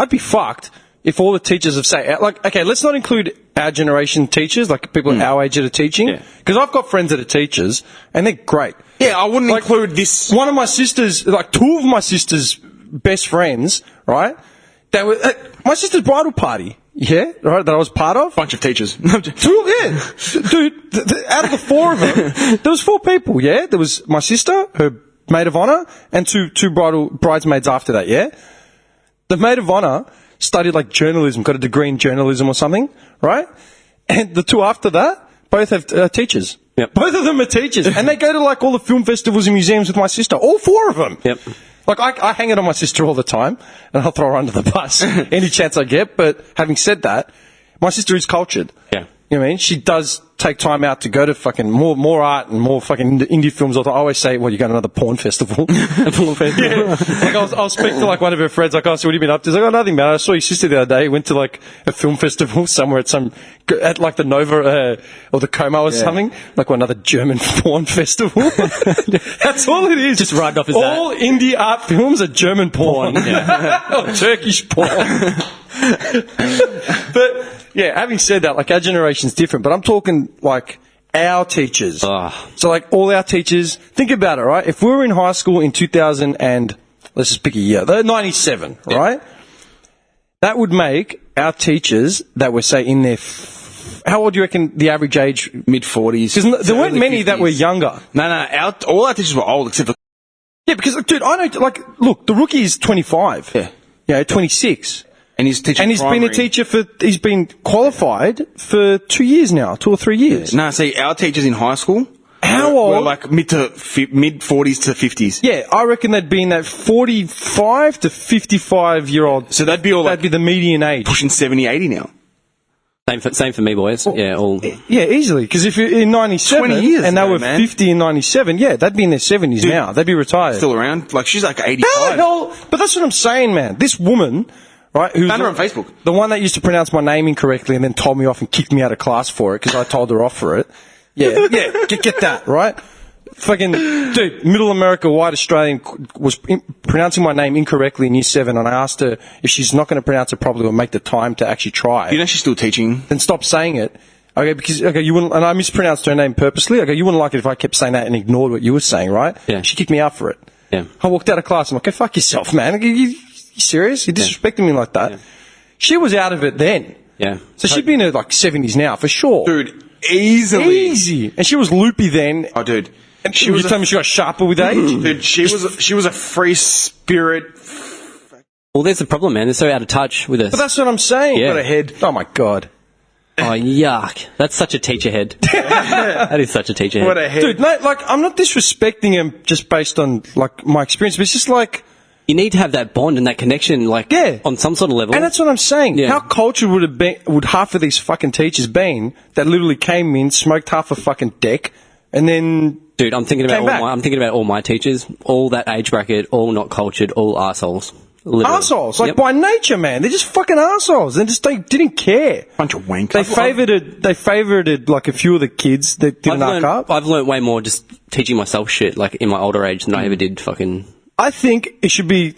be fucked if all the teachers have say, like, okay, let's not include our generation teachers, like people our age that are teaching. Yeah. Because I've got friends that are teachers, and they're great. Yeah, I wouldn't Like, include this... One of my sisters, like 2 of my sister's best friends, right? They were my sister's bridal party. Yeah, right, that I was part of. Bunch of teachers. 2, yeah. Dude, out of the 4 of them, there was 4 people, yeah? There was my sister, her maid of honour, and two bridesmaids after that, yeah? The maid of honour studied, like, journalism, got a degree in journalism or something, right? And the 2 after that, both have teachers. Yep. Both of them are teachers. And they go to, like, all the film festivals and museums with my sister. All 4 of them. Yep. Like, I hang it on my sister all the time, and I'll throw her under the bus any chance I get. But having said that, my sister is cultured. Yeah. You know what I mean? She does take time out to go to fucking more art and more fucking indie films. I always say, well, you go to another porn festival. Yeah. Like, I'll speak to, like, one of her friends, like, oh, so what have you been up to? She's like, oh, nothing, man. I saw your sister the other day. Went to, like, a film festival somewhere at like, the Nova, or the Como or something. Like, another German porn festival. That's all it is. Just right off as all indie art films are German porn. Or Turkish porn. But, yeah, having said that, like, our generation's different, but I'm talking, like, our teachers. So, like, all our teachers, think about it, right? If we were in high school in 2000 and, let's just pick a year, 97, right? That would make our teachers that were, say, in their, how old do you reckon the average age? Mid-40s. Because there weren't many that were younger. No, all our teachers were old except for Yeah, because, dude, I know, like, look, the rookie is 25. Yeah. You know, 26. And he's teaching And he's primary. been a teacher he's been qualified for 2 years now, 2 or 3 years. No, see, our teachers in high school How were old? like mid 40s to 50s. Yeah, I reckon they'd be in that 45 to 55 year old. So that'd be all That'd like be the median age. pushing 70, 80 now. Same for me, boys. Yeah, all. Yeah, easily. Because if you're in 97 20 years and they ago, were man. 50 in 97, yeah, they'd be in their 70s now. They'd be retired. Still around. Like, she's like How the 85. hell? But that's what I'm saying, man. This woman, right, who's Found her on Facebook. the one that used to pronounce my name incorrectly and then told me off and kicked me out of class for it because I told her off for it. Yeah, yeah, get that, right? Fucking, dude, Middle America, white Australian was pronouncing my name incorrectly in year 7, and I asked her if she's not going to pronounce it properly or make the time to actually try. You know she's still teaching. Then stop saying it. Okay, because, okay, you wouldn't, and I mispronounced her name purposely. Okay, you wouldn't like it if I kept saying that and ignored what you were saying, right? Yeah. She kicked me out for it. Yeah. I walked out of class. I'm like, go fuck yourself, man. You serious? You're disrespecting me like that? Yeah. She was out of it then. Yeah. So she'd be in her, like, 70s now, for sure. Dude, easily. Easy. And she was loopy then. Oh, dude. And you tell me she got sharper with age? Dude, she was a free spirit. Well, there's the problem, man. They're so out of touch with us. But that's what I'm saying. Yeah. Got a head. Oh, my God. Oh, yuck. That's such a teacher head. That is such a teacher head. What a head. Dude, no, like, I'm not disrespecting him just based on, like, my experience, but it's just like... You need to have that bond and that connection, like, Yeah. on some sort of level. And that's what I'm saying. Yeah. How cultured would half of these fucking teachers been that literally came in, smoked half a fucking deck, and then... Dude, I'm thinking about Came back. I'm thinking about all my teachers, all that age bracket, all not cultured, all arseholes. Literally. Arseholes, like Yep. by nature, man. They're just fucking arseholes. They didn't care. Bunch of wankers. They favoured like a few of the kids that didn't arc up. I've learned way more just teaching myself shit, like in my older age, than I ever did fucking. I think it should be.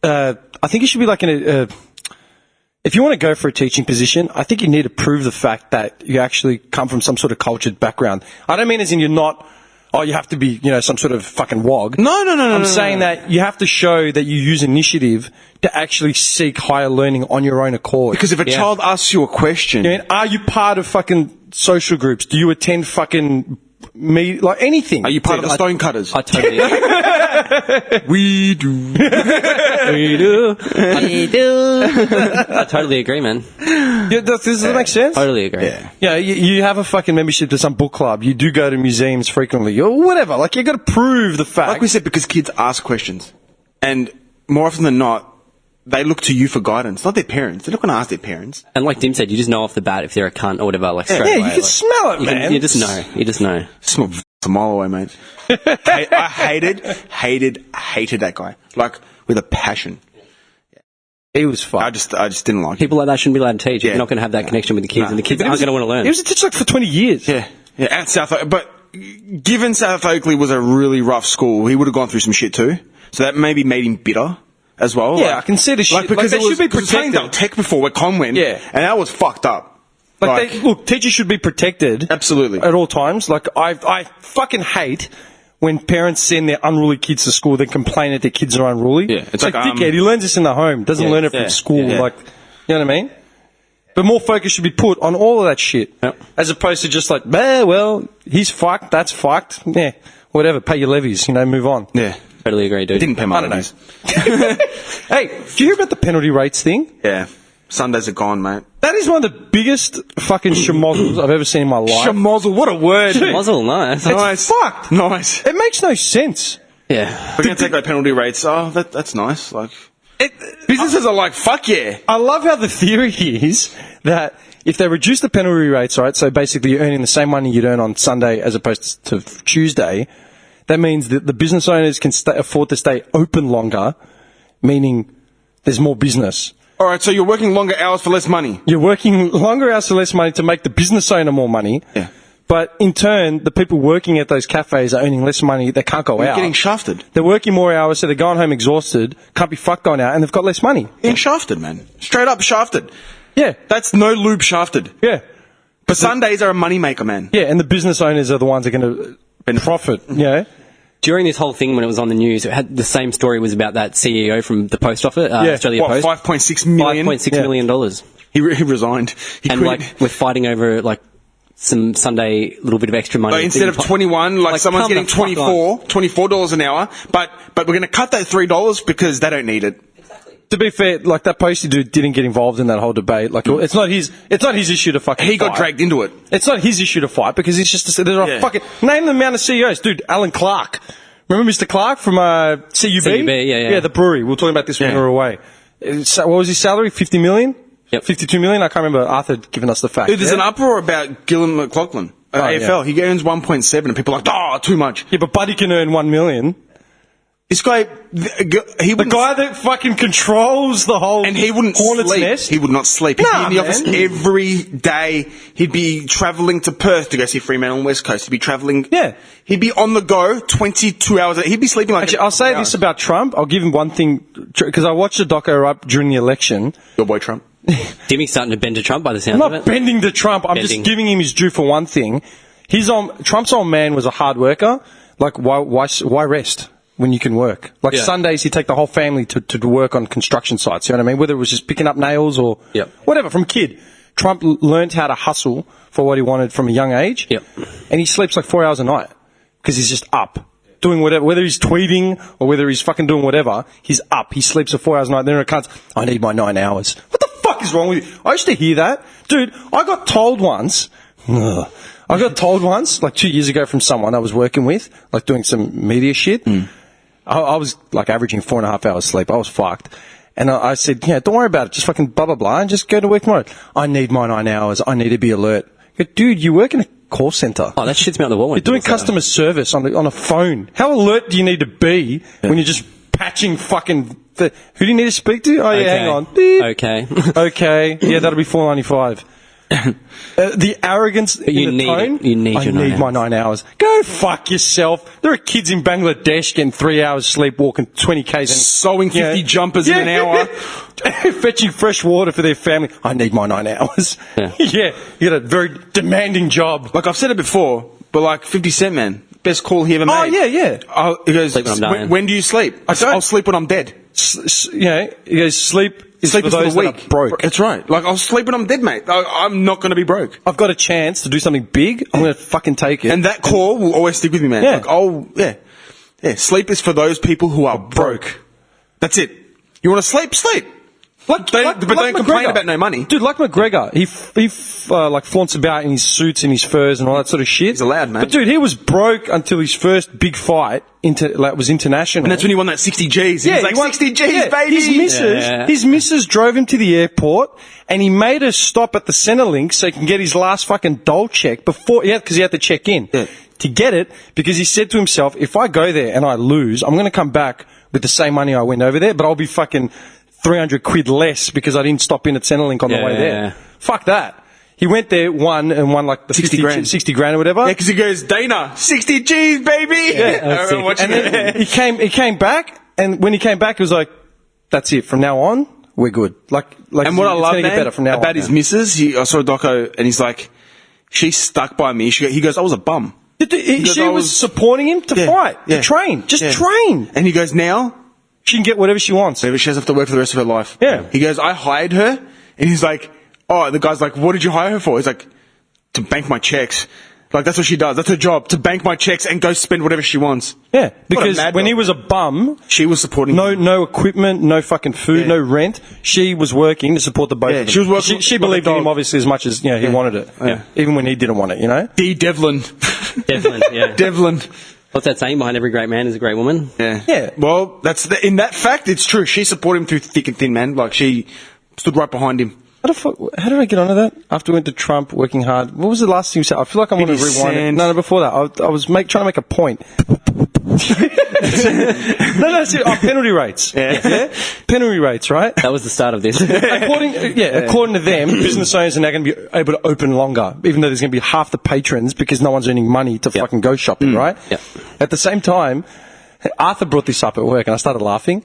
I think it should be like if you want to go for a teaching position, I think you need to prove the fact that you actually come from some sort of cultured background. I don't mean as in you're not. Oh, you have to be, some sort of fucking wog. No. I'm saying that you have to show that you use initiative to actually seek higher learning on your own accord. Because if a child asks you a question, Are you part of fucking social groups? Do you attend fucking like anything? are you part of the stonecutters? I totally. We do. we do. We do. I totally agree, man. Yeah, does that make sense? Totally agree. Yeah. Yeah, you have a fucking membership to some book club. You do go to museums frequently, or whatever. Like, you got to prove the fact. Like we said, because kids ask questions. And more often than not, they look to you for guidance, not their parents. They're not going to ask their parents. And like Dim said, you just know off the bat if they're a cunt or whatever. Like straight yeah, away. you can smell it, you man. you just know. You just know. Smell a mile away, mate. I hated that guy. Like, with a passion. He was fucked. I just didn't like him. People like that shouldn't be allowed to teach. Yeah. You're not going to have that connection with the kids, No. and the kids aren't going to want to learn. He was a teacher like for 20 years. Yeah, at South Oakley. But given South Oakley was a really rough school, he would have gone through some shit too. So that maybe made him bitter as well. Yeah, I can see the shit. Because Like, they it was, should be because it was protected. Tech before where Con went. Yeah. And that was fucked up. Look, teachers should be protected. Absolutely. At all times. Like, I fucking hate when parents send their unruly kids to school, then complain that their kids are unruly. Yeah, it's like dickhead, he learns this in the home, doesn't learn it from school. yeah. Like, you know what I mean? But more focus should be put on all of that shit. Yep. As opposed to just like, well, he's fucked, that's fucked. Yeah, whatever, pay your levies, move on. Yeah. Totally agree, dude. Didn't pay my I don't know. levies. Hey, do you hear about the penalty rates thing? Yeah. Sundays are gone, mate. That is one of the biggest fucking schmozzles I've ever seen in my life. Schmozzle, what a word. Muzzle, nice. It's fucked. Nice. It makes no sense. Yeah. We're going to take our penalty rates. Oh, that's nice. Like, businesses are like, fuck yeah. I love how the theory is that if they reduce the penalty rates, right, so basically you're earning the same money you'd earn on Sunday as opposed to Tuesday, that means that the business owners can afford to stay open longer, meaning there's more business. All right, so you're working longer hours for less money. You're working longer hours for less money to make the business owner more money. Yeah. But in turn, the people working at those cafes are earning less money. They can't go You're out. getting shafted. They're working more hours, so they're going home exhausted, can't be fucked going out, and they've got less money. Getting shafted, man. Straight up shafted. Yeah. That's no lube shafted. Yeah. But Sundays are a moneymaker, man. Yeah, and the business owners are the ones that are going to profit, During this whole thing when it was on the news, it had the same story was about that CEO from the post office, Australia What, Post. $5.6 million? $5.6 million dollars. He resigned. He And quit. like we're fighting over like some Sunday little bit of extra money. Like instead of 21, like someone's come getting the fuck $24 an hour, but we're going to cut that $3 because they don't need it. To be fair, like that postie dude didn't get involved in that whole debate. Like it's not his issue to fucking. He got fight. dragged into it. It's not his issue to fight because he's just there are fucking name the amount of CEOs, dude. Alan Clark, remember Mr. Clark from CUB? CUB, yeah. Yeah, the brewery. We were talking about this when we were away. What was his salary? 50 million? Yep. 52 million? I can't remember Arthur giving us the fact. Dude, there's an uproar about Gillan McLaughlin. AFL. He earns 1.7 and people are like, too much. Yeah, but Buddy can earn 1 million. This guy, The guy that fucking controls the whole and he wouldn't hornet's sleep. nest. He would not sleep. He'd be in the office every day. He'd be travelling to Perth to go see Fremantle on the West Coast. He'd be travelling. Yeah. He'd be on the go 22 hours. He'd be sleeping like. Actually, I'll say this about Trump. I'll give him one thing because I watched the doco up during the election. Your boy Trump. Dimmy's starting to bend to Trump by the sound I'm of not it. bending to Trump. I'm just giving him his due for one thing. Trump's old man was a hard worker. Like, why rest when you can work? Like Sundays, he'd take the whole family to work on construction sites. You know what I mean? Whether it was just picking up nails or whatever from kid. Trump learned how to hustle for what he wanted from a young age. Yep. And he sleeps like 4 hours a night because he's just up. Doing whatever, whether he's tweeting or whether he's fucking doing whatever, he's up. He sleeps for 4 hours a night. Then it comes, I need my 9 hours. What the fuck is wrong with you? I used to hear that. Dude, I got told once, like 2 years ago from someone I was working with, like doing some media shit. I was like averaging 4.5 hours sleep. I was fucked. And I said, yeah, don't worry about it. Just fucking blah, blah, blah, and just go to work tomorrow. I need my 9 hours. I need to be alert. I go, dude, you work in a call centre. Oh, that shits me out the wall. You're doing customer service on a phone. How alert do you need to be when you're just patching fucking... who do you need to speak to? Oh, yeah, hang on. Beep. Okay. Okay. Yeah, that'll be $4.95. The arrogance in the tone. You need I your need 9 my 9 hours. Go fuck yourself. There are kids in Bangladesh getting 3 hours sleep, walking 20 k's, and Sewing 50 jumpers in an hour, fetching fresh water for their family. I need my 9 hours. Yeah. You got a very demanding job. like I've said it before, but like 50 Cent, man, best call he ever made. Oh yeah. He goes, Sleep when I'm dying. when do you sleep? I'll sleep when I'm dead. He goes, sleep is Sleep for is for those the that weak. are broke. That's right. Like, I'll sleep when I'm dead, mate. I'm not going to be broke. I've got a chance to do something big. I'm going to fucking take it. And that call will always stick with me, man. Yeah. Like, yeah. Sleep is for those people who are broke. That's it. You want to sleep? Sleep. But don't complain McGregor. about no money. Dude, like McGregor, he like flaunts about in his suits and his furs and all that sort of shit. He's allowed, man. But dude, he was broke until his first big fight was international. And that's when he won that 60 Gs. He was like, 60 Gs, yeah, baby. His missus drove him to the airport and he made her stop at the Centrelink so he can get his last fucking dole check before, because he had to check in. Yeah. To get it, because he said to himself, if I go there and I lose, I'm going to come back with the same money I went over there, but I'll be fucking 300 quid less because I didn't stop in at Centrelink on the way there. Yeah. Fuck that. He went there, won like the 60 grand. 60 grand or whatever. Yeah, because he goes, Dana, 60 Gs, baby. Yeah. And then he came back, and when he came back, he was like, that's it. From now on, we're good. Like And what I love, get better from now about on, his missus, I saw a doco, and he's like, she stuck by me. He goes, I was a bum. She was supporting him to fight, to train. Just train. And he goes, now, She can get whatever she wants. maybe she doesn't have to work for the rest of her life. Yeah. He goes, I hired her, and he's like, the guy's like, what did you hire her for? He's like, to bank my checks. Like, that's what she does. That's her job, to bank my checks and go spend whatever she wants. Yeah, because mad when dog. he was a bum, She was supporting him. no equipment, no fucking food, no rent. She was working to support the both of them. she was working She like believed a in him dog. obviously as much as he wanted it. Yeah. Even when he didn't want it, D. Devlin. Devlin, yeah. Devlin. What's that saying? Behind every great man is a great woman. Yeah. Yeah. Well, in that fact, it's true. She supported him through thick and thin, man. Like, she stood right behind him. How did I get onto that? After we went to Trump, working hard. What was the last thing you said? I feel like I want to 50 rewind it. cents. No, before that. I was trying to make a point. No, see, penalty rates. Yeah? Penalty rates, right? That was the start of this. According to them, business owners are now going to be able to open longer, even though there's going to be half the patrons because no one's earning money to fucking go shopping, right? Yep. At the same time, Arthur brought this up at work and I started laughing.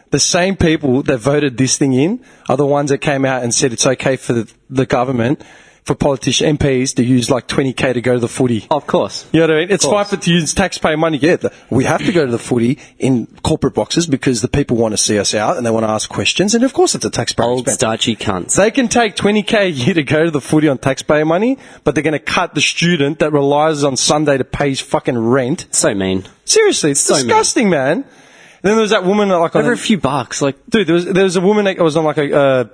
The same people that voted this thing in are the ones that came out and said it's okay for the government for politicians, MPs, to use like 20k to go to the footy. Of course. You know what I mean? It's fine course. to use taxpayer money. Yeah, we have to go to the footy in corporate boxes because the people want to see us out and they want to ask questions. And of course, it's a taxpayer Old expense. starchy cunts. They can take 20k a year to go to the footy on taxpayer money, but they're going to cut the student that relies on Sunday to pay his fucking rent. So mean. Seriously, it's So disgusting, man. And then there was that woman like on Over a few bucks, like dude, there was a woman that was on like a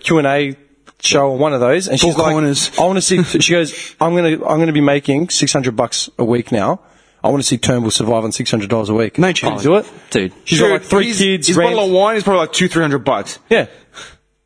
Q&A show on one of those, and she's Four like, corners. I want to see. She goes, I'm gonna be making $600 a week now. I want to see Turnbull survive on $600 a week. No Can you chance. do it, dude. She's got like 3 kids. His rent. bottle of wine is probably like $200-300. Yeah.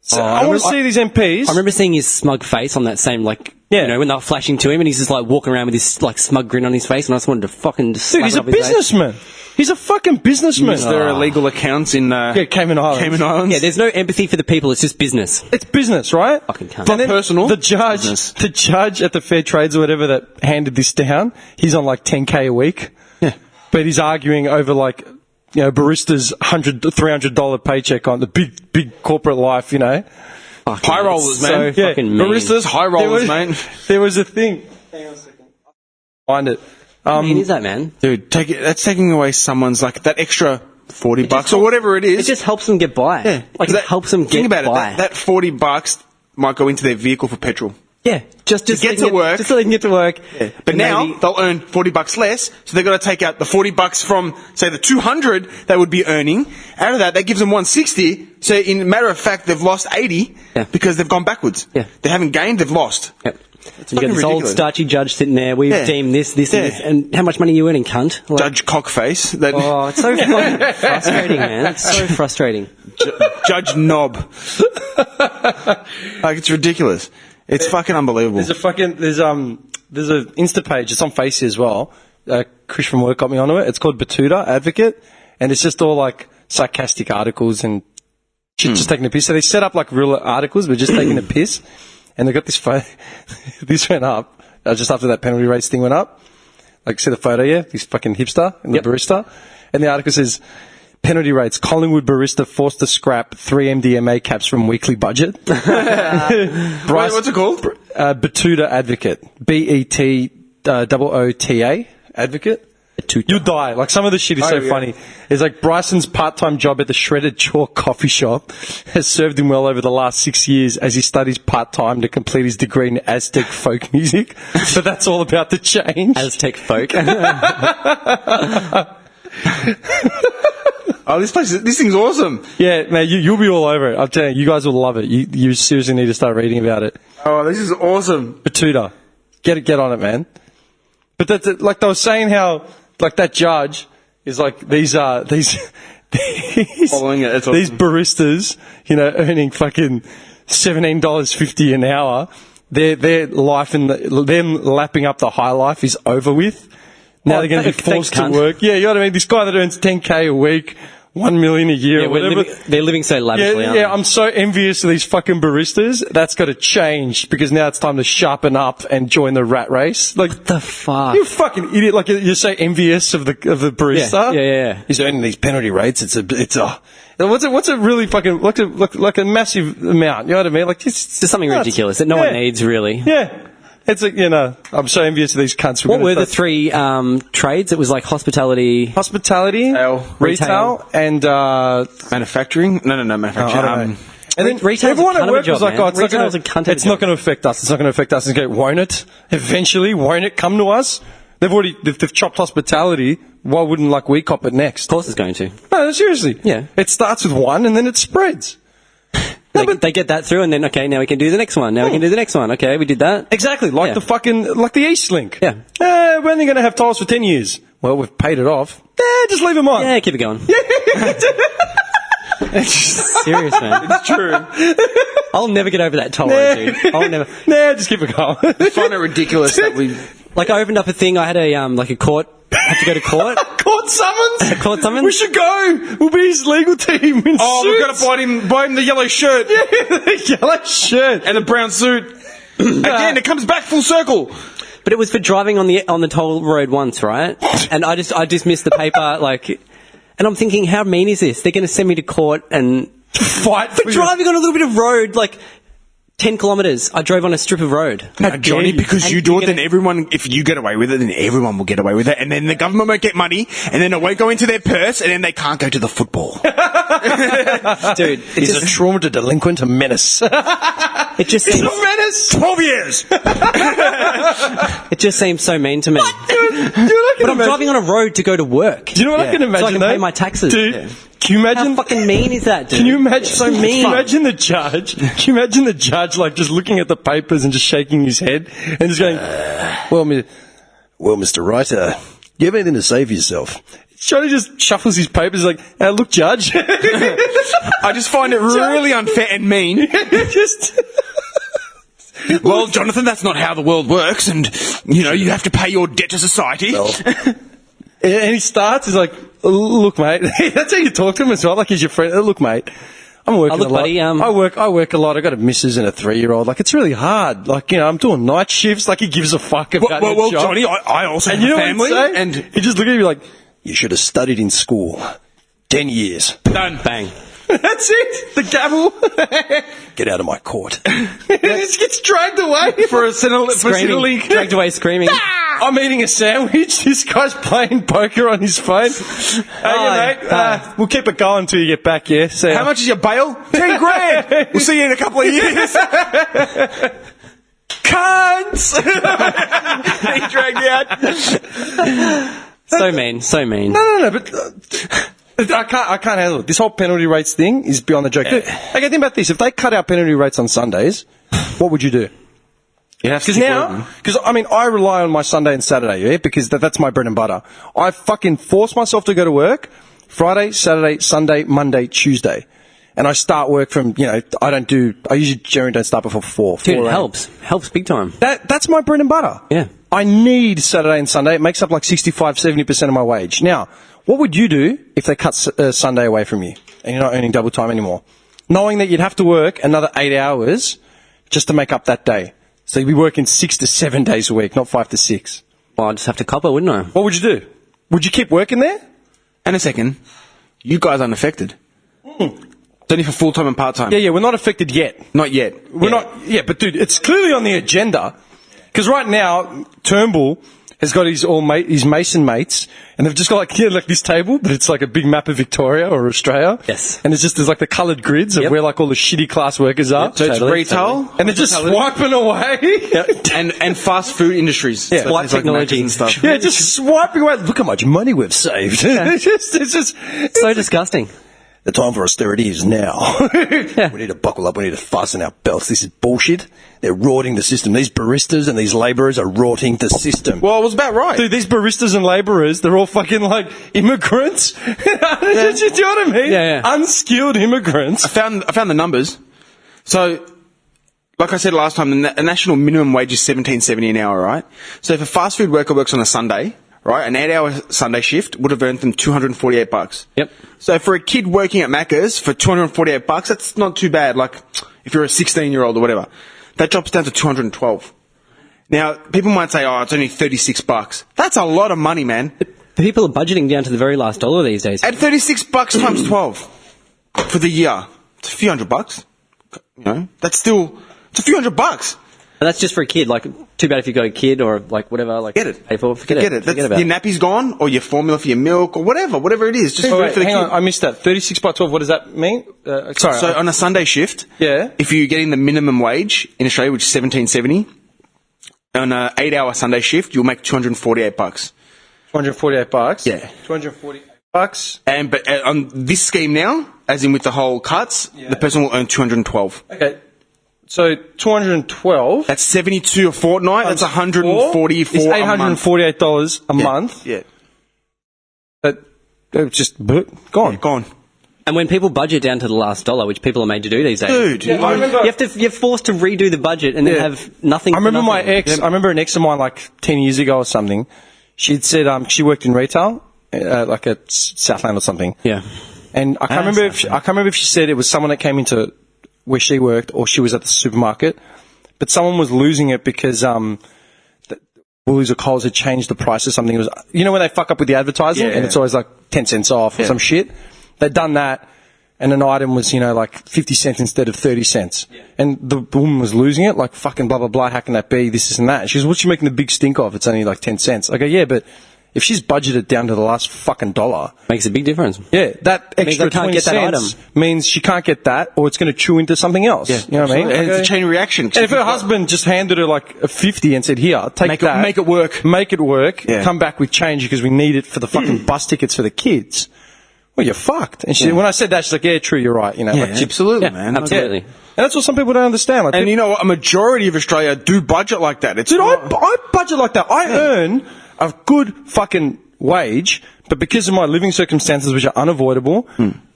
So I want to see these MPs. I remember seeing his smug face on that same, like, Yeah. you know, when they were flashing to him, and he's just like walking around with this like smug grin on his face, and I just wanted to fucking just Dude, slap he's it a up his face. businessman. He's a fucking businessman. Is there illegal accounts in Cayman Islands. Cayman Islands? Yeah, there's no empathy for the people. It's just business. It's business, right? Fucking cunt. And Not then personal. The judge, Business. the judge at the Fair Trades or whatever that handed this down, he's on like 10k a week. Yeah. But he's arguing over like, you know, baristas' $300 paycheck on the big corporate life, you know. Fucking High rollers, so man. Yeah. fucking mean. Baristas, high rollers, mate. There was a thing. Hang on a second. Find it. How mean is that, man? Dude, that's taking away someone's, like, that extra $40 or whatever it is. It just helps them get by. Yeah. Like, it helps them get Think about by. it. That $40 might go into their vehicle for petrol. Yeah, just get so they to can work. just so they can get to work. But And now maybe- they'll earn $40 less, so they've got to take out the $40 from, say, the $200 they would be earning. Out of that gives them $160. So in a matter of fact, they've lost $80 Yeah. because they've gone backwards. Yeah. They haven't gained, they've lost. Yep. You fucking got this old ridiculous. starchy judge sitting there. We've Yeah. deemed this, Yeah. and this, and how much money are you earning, cunt? Like, Judge Cockface. That oh, it's so fucking frustrating, man. It's so frustrating. Judge Knob. Like, it's ridiculous. It's fucking unbelievable. There's a Insta page. It's on Facey as well. Chris from work got me onto it. It's called Batuta Advocate, and it's just all like sarcastic articles and shit, just taking a piss. So they set up like real articles, but just taking a piss. And they got this photo. This went up just after that penalty race thing went up. Like, see the photo, yeah? This fucking hipster and the barista. And the article says, penalty rates, Collingwood barista forced to scrap 3 MDMA caps from weekly budget. Wait, what's it called? Batuta Advocate. BETOOTA Advocate. You die. Like, some of the shit is so yeah. funny. It's like Bryson's part-time job at the Shredded Chalk coffee shop has served him well over the last 6 years as he studies part-time to complete his degree in Aztec folk music. But that's all about to change. Aztec folk. Oh, this thing's awesome. Yeah, man, you'll be all over it. I'm telling you, you guys will love it. You seriously need to start reading about it. Oh, this is awesome. Batuta. Get on it, man. But that's like they were saying how like that judge is like these Following it, that's awesome. these baristas, you know, earning fucking $17.50 an hour. Their life and them lapping up the high life is over with. Now they're going to be forced to work. Yeah, you know what I mean? This guy that earns $10K a week, $1 million a year, Yeah, or whatever. they're living so lavishly. aren't Yeah, they? I'm so envious of these fucking baristas. That's got to change because now it's time to sharpen up and join the rat race. Like, What the fuck? you fucking idiot! Like you're so envious of the barista. Yeah. He's earning these penalty rates. It's a what's a really fucking like a massive amount. You know what I mean? Like it's Just something nuts. ridiculous that no one needs, really. Yeah, it's like, you know, I'm so envious of these cunts. What were the 3 trades? It was like hospitality. Hospitality, retail, and Manufacturing? No, manufacturing. I don't know. And then Retail's everyone a cunt at of a work job, was like, man. "Oh, it's Retail's a cunt of a it's not job. going to affect us. It's not going to affect us." And go, won't it? Eventually, won't it come to us? They've chopped hospitality. Why wouldn't like we cop it next? Of course, it's going to. No, seriously. Yeah. It starts with one and then it spreads. They get that through, and then okay, now we can do the next one. Now we can do the next one. Okay, we did that. Exactly, like Yeah. the East Link. Yeah. We're only going to have tolls for 10 years. Well, we've paid it off. Just leave them on. Yeah, keep it going. Serious, man. It's true. I'll never get over that toll road, dude. I'll never. Just keep it going. I find it ridiculous that we... Like, I opened up a thing. I had a court. I had to go to court. Court summons? Court summons? We should go. We'll be his legal team in Oh, we've suits. got to buy him the yellow shirt the yellow shirt. and the brown suit. Again, it comes back full circle. But it was for driving on the toll road once, right? And I just missed the paper, like, and I'm thinking, how mean is this? They're going to send me to court and Fight for driving on a little bit of road, like, 10 kilometres. I drove on a strip of road. No, Johnny, because And you do you're it, then everyone, if you get away with it, then everyone will get away with it. And then the government won't get money, and then it won't go into their purse, and then they can't go to the football. Dude, He's a trauma to delinquent, a menace. it just seems, menace! 12 years! it just seems so mean to me. But I'm driving on a road to go to work. Do you know what I can imagine? So I can though? pay my taxes. Dude, Yeah. can you imagine? How fucking mean is that, dude? Can you imagine? It's so mean. Can you imagine the judge? Can you imagine the judge like just looking at the papers and just shaking his head and just going, "Well, Mr. Writer, you have anything to say for yourself?" Johnny just shuffles his papers like, "Look, Judge." I just find it really unfair and mean. just. Well, Jonathan, that's not how the world works, and, you have to pay your debt to society. And he starts, he's like, "Look, mate," that's how you talk to him as well, like he's your friend. "Look, mate, I'm working look, a lot. buddy, I work a lot. I got a missus and a 3-year-old. Like, it's really hard. Like, I'm doing night shifts. Like, he gives a fuck about Well, his job. Johnny, I also And have you know a family, what he'd say? and he just look at me like, "You should have studied in school. 10 years. done. Bang. That's it. The gavel. Get out of my court." He just gets dragged away For a Centrelink. Dragged away screaming. I'm eating a sandwich. This guy's playing poker on his phone. Hey, mate. We'll keep it going until you get back. Yeah. So How much is your bail? 10 grand. We'll see you in a couple of years. Cunts. He dragged out. So mean, so mean. No. But I can't handle it. This whole penalty rates thing is beyond the joke. Okay, think about this. If they cut out penalty rates on Sundays, what would you do? Because I rely on my Sunday and Saturday, yeah, because that's my bread and butter. I fucking force myself to go to work Friday, Saturday, Sunday, Monday, Tuesday. And I start work from, I usually generally don't start before 4. Dude, 4 it a.m. helps big time. That's my bread and butter. Yeah. I need Saturday and Sunday. It makes up like 65-70% of my wage. Now, what would you do if they cut Sunday away from you and you're not earning double time anymore? Knowing that you'd have to work another 8 hours just to make up that day. So you'd be working 6 to 7 days a week, not 5 to 6. Well, I'd just have to cop it, wouldn't I? What would you do? Would you keep working there? And a second, you guys aren't affected. It's only for full-time and part-time. Yeah, we're not affected yet. Not yet. We're not, but dude, it's clearly on the agenda. Because right now, Turnbull has got his Mason mates, and they've just got like this table, but it's like a big map of Victoria or Australia. Yes. And there's like the coloured grids of where like all the shitty class workers are. So it's retail. And they're just swiping away. And fast food industries. Yeah. So Swipe things like technology. Macca's and stuff. Yeah, just swiping away. Look how much money we've saved. It's just So disgusting. the time for austerity is now. We need to buckle up. We need to fasten our belts. This is bullshit. They're rorting the system. These baristas and these labourers are rorting the system. Well, it was about right. Dude, these baristas and labourers, they're all fucking like immigrants. Do you know what I mean? Yeah. Unskilled immigrants. I found the numbers. So, like I said last time, the national minimum wage is $17.70 an hour, right? So if a fast food worker works on a Sunday, right, an 8-hour Sunday shift would have earned them $248. Yep. So for a kid working at Macca's for $248, that's not too bad. Like, if you're a 16-year-old or whatever, that drops down to $212. Now, people might say, "Oh, it's only $36." That's a lot of money, man. People are budgeting down to the very last dollar these days. At $36 times 12 for the year, it's a few $100. That's still, it's a few $100. And that's just for a kid. Like, too bad if you've got a kid or like whatever. Like, Get it. Pay for it. Forget it. That's, about your it. nappy's gone, or your formula for your milk, or whatever it is. Just Oh, do it wait, for the hang kid. on, I missed that. 36 by 12, what does that mean? Sorry. So on a Sunday shift, Yeah. if you're getting the minimum wage in Australia, which is $17.70, on an 8-hour Sunday shift, you'll make $248. $248. Yeah. $248. But on this scheme now, as in with the whole cuts, the person will earn $212. Okay. So 212. That's 72 a fortnight. That's 144 It's a month. $848 a month. Yeah, It's just gone. gone. And when people budget down to the last dollar, which people are made to do these days, Dude, Yeah, I remember. you're forced to redo the budget and then Yeah. have nothing. I remember for my nothing. ex. I remember an ex of mine like 10 years ago or something. She'd said she worked in retail, like at Southland or something. Yeah. And I can't remember if she said it was someone that came into where she worked or she was at the supermarket, but someone was losing it because Woolies or Coles had changed the price or something. It was, when they fuck up with the advertising and it's always like 10 cents off or some shit. They'd done that. and an item was, like 50 cents instead of 30 cents. And the woman was losing it, like, fucking blah, blah, blah, how can that be, this and that. And she goes, what's she making the big stink of? It's only like 10 cents. I go, yeah, but if she's budgeted down to the last fucking dollar. Makes a big difference. Yeah, that extra they can't 20 get that cents item. means she can't get that, or it's going to chew into something else. Yeah, you know what I mean? and it's a chain reaction. And if her husband just handed her like a 50 and said, here, take that. Make it work. Make it work. Yeah. Come back with change because we need it for the fucking bus tickets for the kids. Well, you're fucked. And when I said that, she's like, yeah, true, you're right. Yeah, like, absolutely, man. Absolutely. And that's what some people don't understand. Like, And a majority of Australia do budget like that. It's dude, I budget like that. I earn a good fucking wage, but because of my living circumstances, which are unavoidable,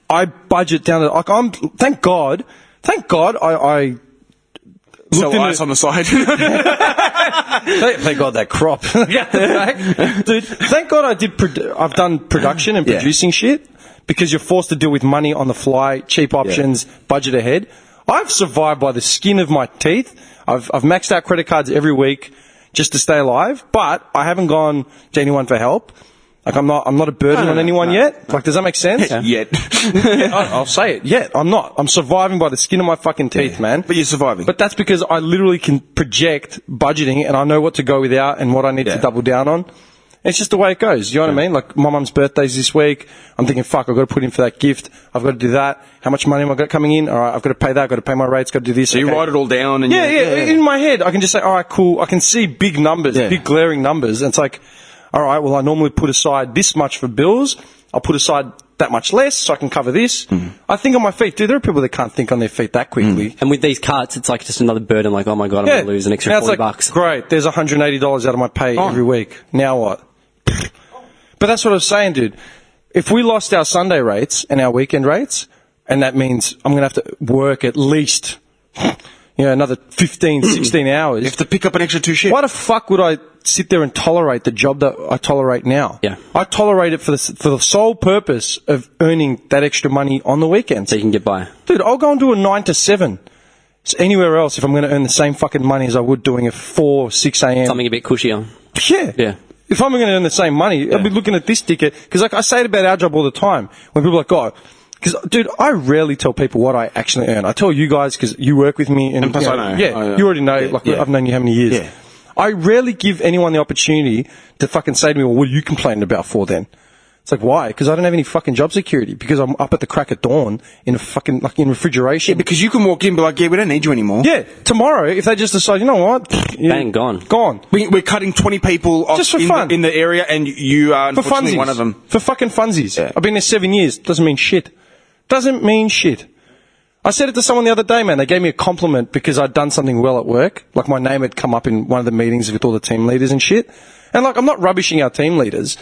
I budget down to, like, thank God, I sell ice on the side. Thank God that crop. Dude, thank God I've done production and producing shit, because you're forced to deal with money on the fly, cheap options, budget ahead. I've survived by the skin of my teeth. I've maxed out credit cards every week just to stay alive, but I haven't gone to anyone for help. Like, I'm not a burden on anyone yet. Like, does that make sense? Yet. I'll say it. Yet. I'm not. I'm surviving by the skin of my fucking teeth, man. But you're surviving. But that's because I literally can project budgeting, and I know what to go without and what I need to double down on. It's just the way it goes. You know what I mean? Like, my mum's birthday's this week. I'm thinking, fuck, I've got to put in for that gift. I've got to do that. How much money am I got coming in? All right, I've got to pay that. I've got to pay my rates. Got to do this. So you write it all down. And yeah. In my head, I can just say, all right, cool. I can see big numbers, big glaring numbers. And it's like, all right, well, I normally put aside this much for bills. I'll put aside that much less so I can cover this. I think on my feet. Dude, there are people that can't think on their feet that quickly. And with these carts, it's like just another burden, like, oh my God, I'm going to lose an extra now it's $40. Like, great, there's $180 out of my pay every week. Now what? But that's what I was saying, dude. If we lost our Sunday rates and our weekend rates, and that means I'm going to have to work at least, another 15, 16 hours. You have to pick up an extra 2 shifts. Why the fuck would I sit there and tolerate the job that I tolerate now? Yeah. I tolerate it for the sole purpose of earning that extra money on the weekends. So you can get by. Dude, I'll go and do a 9 to 7. So anywhere else, if I'm going to earn the same fucking money as I would doing a 4, 6 a.m. Something a bit cushier. Yeah. If I'm going to earn the same money, I'll be looking at this ticket. Because, like, I say it about our job all the time. When people are like, oh, because, dude, I rarely tell people what I actually earn. I tell you guys because you work with me. And plus I know. Yeah, you already know. I've known you how many years. Yeah. I rarely give anyone the opportunity to fucking say to me, well, what are you complaining about for then? It's like, why? Because I don't have any fucking job security. Because I'm up at the crack of dawn in a fucking, like, in refrigeration. Yeah, because you can walk in and be like, yeah, we don't need you anymore. Yeah, tomorrow, if they just decide, you know what? Bang, gone. Gone. We're cutting 20 people off Just for fun. in the area, and you are For unfortunately funsies. one of them. For fucking funsies. Yeah. I've been there 7 years. Doesn't mean shit. Doesn't mean shit. I said it to someone the other day, man. They gave me a compliment because I'd done something well at work. Like, my name had come up in one of the meetings with all the team leaders and shit. And, like, I'm not rubbishing our team leaders.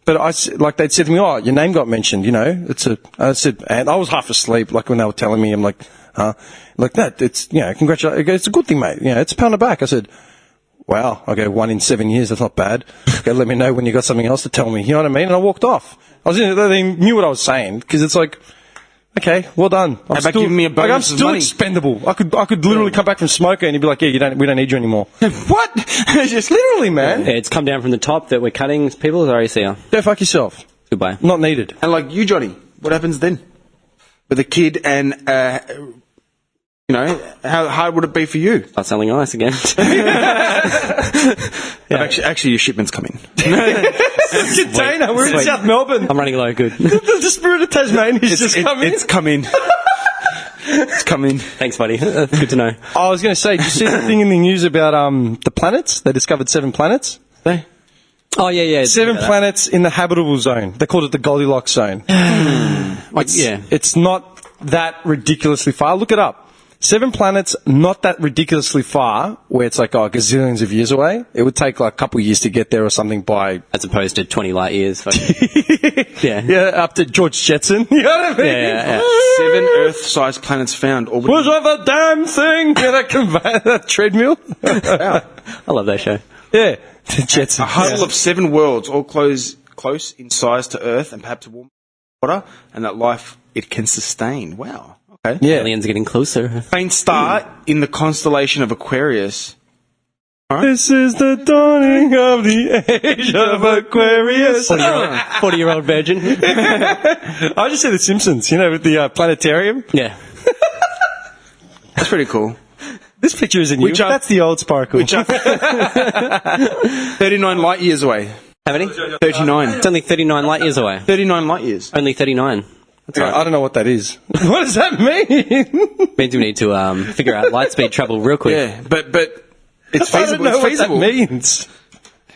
But they'd said to me, oh, your name got mentioned, I said, and I was half asleep, like, when they were telling me, I'm like, huh? Like, no, it's, congratulations, it's a good thing, mate. It's a pound of back. I said, wow, okay, 1 in 7 years, that's not bad. Okay, let me know when you got something else to tell me, you know what I mean? And I walked off. They knew what I was saying, because it's like, okay, well done. How about giving me a bonus I'm of still money? expendable. I could literally come back from smoker and he'd be like, yeah, we don't need you anymore. What? Just literally, man. Yeah, it's come down from the top that we're cutting people. Sorry, see ya. Go fuck yourself. Goodbye. Not needed. And like you, Johnny, what happens then? With a kid and, how hard would it be for you? Start selling ice again. Actually, your shipments come in. Container, we're in Sweet. South Melbourne. I'm running low. Good. The spirit of Tasmania is just coming. It's come in. It's come in. Thanks, buddy. That's good to know. I was going to say, did you see the thing in the news about the planets? They discovered 7 planets. Oh, yeah. 7 planets in the habitable zone. They called it the Goldilocks zone. It's not that ridiculously far. Look it up. 7 planets, not that ridiculously far, where it's like, gazillions of years away. It would take like a couple of years to get there or something by... As opposed to 20 light years. Yeah, up to George Jetson. You know what I mean? Yeah. 7 Earth-sized planets found. What's up that damn thing? Yeah, that treadmill. I love that show. Yeah. The Jetson. A huddle of 7 worlds, all close in size to Earth and perhaps warm water, and that life it can sustain. Wow. Okay. Yeah. Aliens are getting closer. Faint star in the constellation of Aquarius, This is the dawning of the age of Aquarius. 40-year-old virgin. I just said The Simpsons, with the planetarium. Yeah. That's pretty cool. This picture isn't you. That's the old sparkle. 39 light years away. How many? 39. It's only 39 light years away. 39 light years. Only 39. That's right. I don't know what that is. What does that mean? Means we need to figure out light speed travel real quick. Yeah, but it's I feasible. don't know It's feasible. what that means.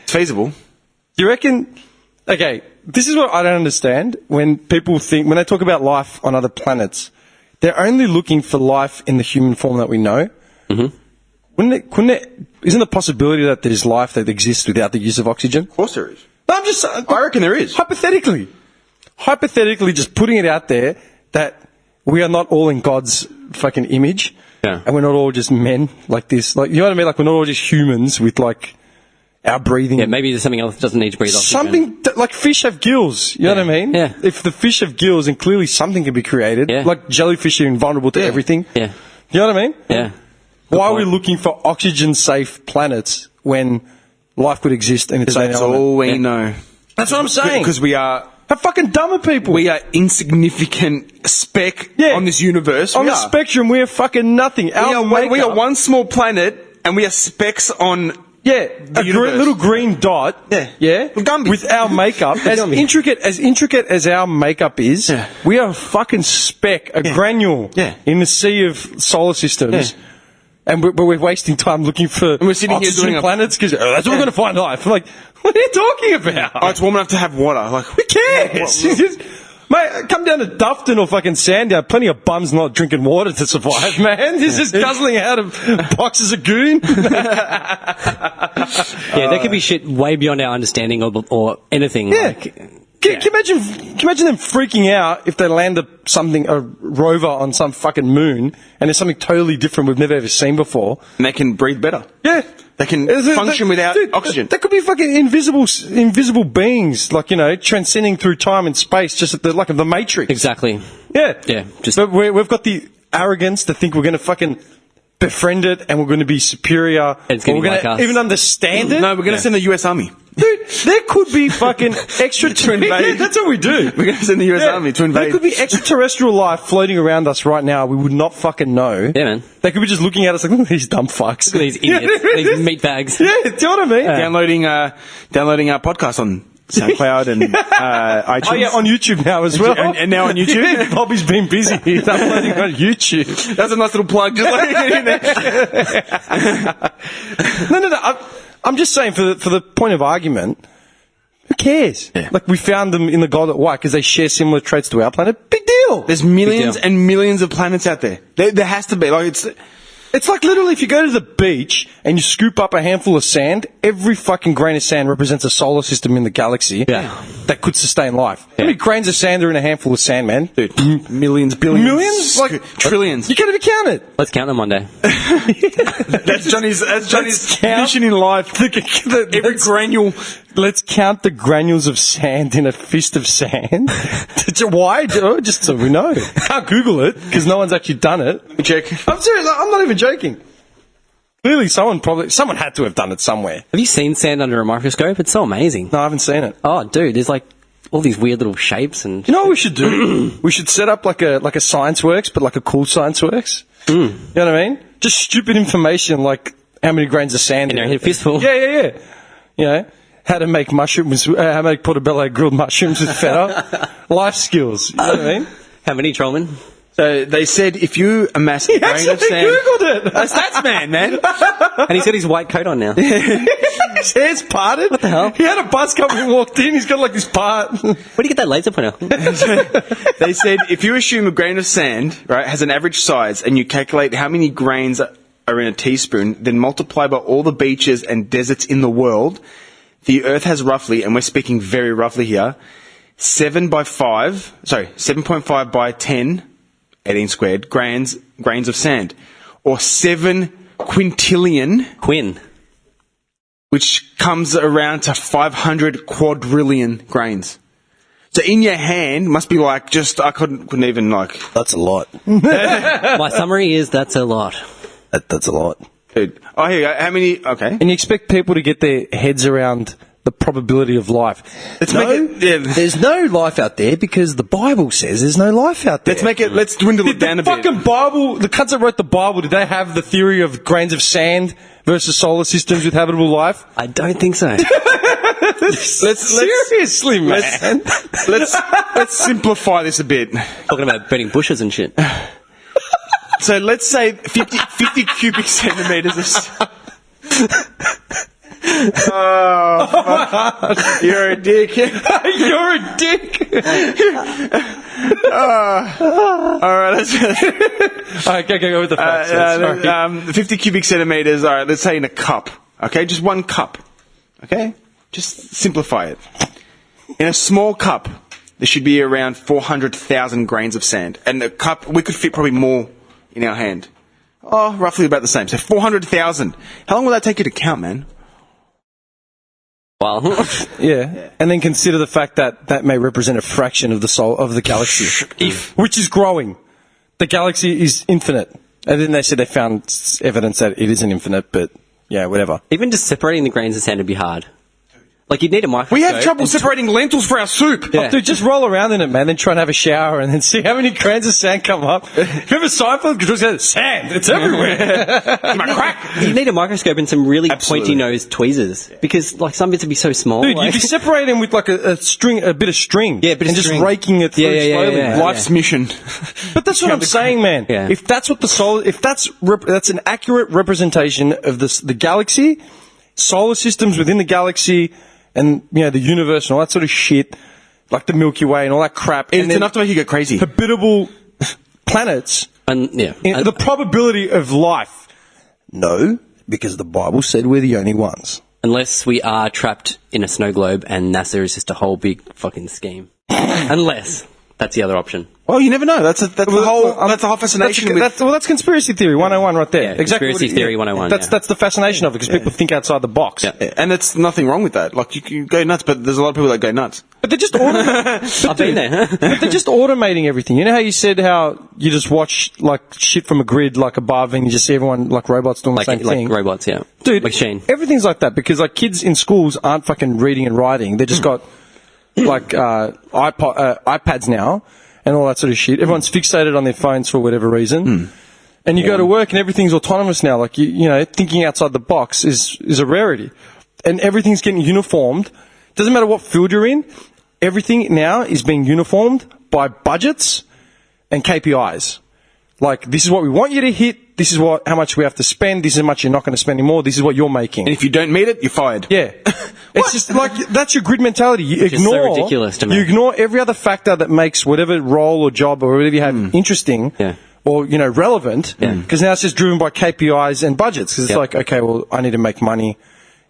It's feasible. Do you reckon? Okay, this is what I don't understand. When people when they talk about life on other planets, they're only looking for life in the human form that we know. Mm-hmm. Isn't the possibility that there's life that exists without the use of oxygen? Of course there is. No, I'm just. I reckon there is. Hypothetically, just putting it out there that we are not all in God's fucking image, Yeah. and we're not all just men like this. Like, you know what I mean? Like, we're not all just humans with like our breathing. Yeah, maybe there's something else that doesn't need to breathe oxygen. Something like fish have gills. You know what I mean? Yeah. If the fish have gills, then clearly something can be created. Yeah. Like jellyfish are invulnerable to everything. Yeah. You know what I mean? Yeah. Why are we looking for oxygen-safe planets when life could exist in its own That's element? all we know. That's what I'm saying. Because we are How fucking dumb are people? we are insignificant speck on this universe. On we the are. spectrum, we're fucking nothing. We are one small planet, and we are specks on. Yeah, a universe. little green dot. Yeah. Gumby. With our makeup, as intricate as our makeup is, we are a fucking speck, a granule in the sea of solar systems. Yeah. But we're wasting time looking for we're sitting here oxygen doing planets because that's what we're going to find life. I'm like, what are you talking about? Oh, it's warm enough to have water. Like, Who cares? Mate, come down to Dufton or fucking Sandown. Plenty of bums not drinking water to survive, man. This is guzzling out of boxes of goon. Yeah, there could be shit way beyond our understanding or anything. Yeah. Like, Can you imagine them freaking out if they land a rover on some fucking moon and there's something totally different we've never ever seen before? and they can breathe better. Yeah. They can function without oxygen. That could be fucking invisible beings, like, transcending through time and space, just at like the Matrix. Exactly. Yeah. Yeah, But we've got the arrogance to think we're going to fucking befriend it and we're going to be superior. It's gonna we're be going like to us. even understand it. No, we're going to send the US Army. Dude, there could be fucking To invade. Yeah, that's what we do. We're going to send the US Army to invade. There could be extraterrestrial life floating around us right now. We would not fucking know. Yeah, man. They could be just looking at us like, look at these dumb fucks. Look at these idiots, these meatbags. Yeah, do you know what I mean? Downloading our podcast on SoundCloud and iTunes. Oh yeah, on YouTube now as well. And now on YouTube? Yeah, Bobby's been busy. He's uploading on YouTube. That's a nice little plug. Just like in there. No. I'm just saying, for the point of argument, who cares? Yeah. Like, we found them in the God at White because they share similar traits to our planet. Big deal. There's millions deal. and millions of planets out there. There has to be. Like, It's like literally if you go to the beach and you scoop up a handful of sand, every fucking grain of sand represents a solar system in the galaxy that could sustain life. How many grains of sand are in a handful of sand, man? dude, millions, billions, Millions? Like trillions. You can't even count it. Let's count them one day. That's Johnny's count mission in life. Every granule. Let's count the granules of sand in a fist of sand. Why? Just so we know. Can't Google it because no one's actually done it. Check. I'm serious. I'm not even joking. Clearly, someone had to have done it somewhere. Have you seen sand under a microscope? It's so amazing. No, I haven't seen it. Oh, dude, there's like all these weird little shapes and. You know what we should do? We should set up like a Science Works, but like a cool Science Works. You know what I mean? Just stupid information like how many grains of sand In in a it. fistful. Yeah. You know, how to make mushrooms, how to make portobello grilled mushrooms with feta. Life skills. You know what I mean? How many, Trollman? So they said if you amass a He grain actually of sand. Googled it. A stats man. And he's got his white coat on now. His hair's parted. What the hell? He had a buzz cut when he walked in. He's got like this part. Where do you get that laser pointer? They said if you assume a grain of sand, right, has an average size, and you calculate how many grains are in a teaspoon, then multiply by all the beaches and deserts in the world, the Earth has roughly, and we're speaking very roughly here, 7.5 by 10, 18 squared, grains of sand, or 7 quintillion, Quinn. which comes around to 500 quadrillion grains. So in your hand must be like I couldn't even like. That's a lot. My summary is that's a lot. That's a lot. Dude. Oh, here you go. How many? Okay. And you expect people to get their heads around the probability of life. Let's make it. Yeah. There's no life out there because the Bible says there's no life out there. Let's dwindle it down a bit. The fucking Bible, the cunts that wrote the Bible, did they have the theory of grains of sand versus solar systems with habitable life? I don't think so. Seriously, man. Let's simplify this a bit. Talking about burning bushes and shit. So let's say 50 cubic centimeters of... Oh, fuck. You're a dick. You're a dick. All right, let's... go with the facts. 50 cubic centimeters, all right, let's say in a cup. Okay, just one cup. Okay? Just simplify it. In a small cup, there should be around 400,000 grains of sand. And the cup, we could fit probably more in our hand. Oh, roughly about the same. So 400,000. How long will that take you to count, man? Well, yeah, and then consider the fact that that may represent a fraction of the galaxy, which is growing. The galaxy is infinite, and then they said they found evidence that it isn't infinite, but yeah, whatever. even just separating the grains of sand would be hard. Like, you'd need a microscope. We have trouble separating lentils for our soup. Yeah. Oh, dude, just roll around in it, man, then try and have a shower and then see how many grains of sand come up. Remember Seinfeld? Because said, sand, it's everywhere. My crack. You need a microscope and some really Absolutely. pointy-nosed tweezers. Because, like, some bits would be so small. Dude, like, you'd be separating with like a bit of string. Yeah, a bit of and string. just raking it through slowly. yeah. Life's mission. But that's what I'm saying, man. Yeah. If that's what that's an accurate representation of the galaxy, solar systems within the galaxy, and the universe and all that sort of shit, like the Milky Way and all that crap, It's and then enough to make you go crazy. habitable planets, and, yeah. the probability of life. No, because the Bible said we're the only ones. Unless we are trapped in a snow globe and NASA is just a whole big fucking scheme. Unless. That's the other option. Well, you never know. That's the whole fascination. That's conspiracy theory 101 right there. Yeah, exactly. conspiracy theory 101. That's the fascination of it, because people think outside the box. Yeah. And there's nothing wrong with that. Like, you can go nuts, but there's a lot of people that go nuts. But they're just I've been there. but they're just automating everything. You know how you said how you just watch like shit from a grid like above, and you just see everyone like robots doing the same thing. Like robots, yeah. Dude, Machine. everything's like that because like kids in schools aren't fucking reading and writing. They just got like iPads now and all that sort of shit. Everyone's fixated on their phones for whatever reason. And you go to work and everything's autonomous now. Like you know, thinking outside the box is a rarity, and everything's getting uniformed. Doesn't matter what field you're in. Everything now is being uniformed by budgets and KPIs. Like, this is what we want you to hit. This is how much we have to spend. This is how much you're not going to spend anymore. This is what you're making. And if you don't meet it, you're fired. Yeah. It's just like, that's your grid mentality. You Which is so ridiculous to me. You ignore every other factor that makes whatever role or job or whatever you have interesting. Yeah. Or, relevant. Because now it's just driven by KPIs and budgets. Because it's like, okay, well, I need to make money.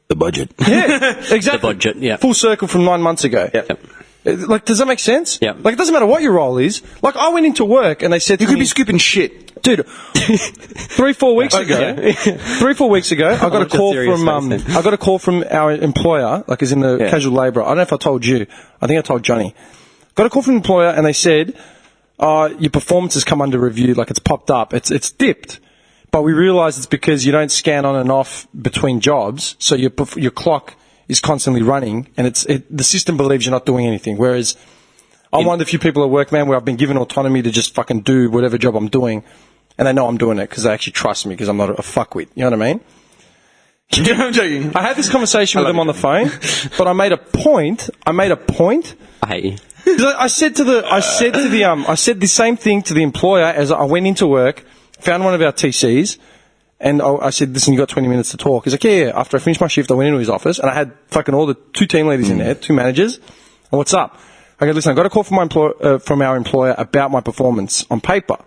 The budget. Yeah, exactly. The budget, yeah. Full circle from 9 months ago. Yep. Like, does that make sense? Yeah. Like, it doesn't matter what your role is. Like, I went into work and they said You could be scooping shit. dude, 3-4 weeks ago, 3-4 weeks ago, I got a call from our employer, like as in the casual labourer. I don't know if I told you. I think I told Johnny. Got a call from the employer and they said, your performance has come under review, like it's popped up. It's dipped. But we realise it's because you don't scan on and off between jobs, so your clock is constantly running, and the system believes you're not doing anything. Whereas I'm one of the few people at work, man, where I've been given autonomy to just fucking do whatever job I'm doing, and they know I'm doing it because they actually trust me because I'm not a fuckwit. You know what I mean? I'm joking. I had this conversation with them on the phone, but I made a point. I hate you. 'Cause I said the same thing to the employer as I went into work, found one of our TCs, and I said, listen, you got 20 minutes to talk. He's like, yeah. After I finished my shift, I went into his office, and I had fucking all the 2 team leaders in there, 2 managers. And what's up? I go, listen, I got a call from our employer about my performance on paper.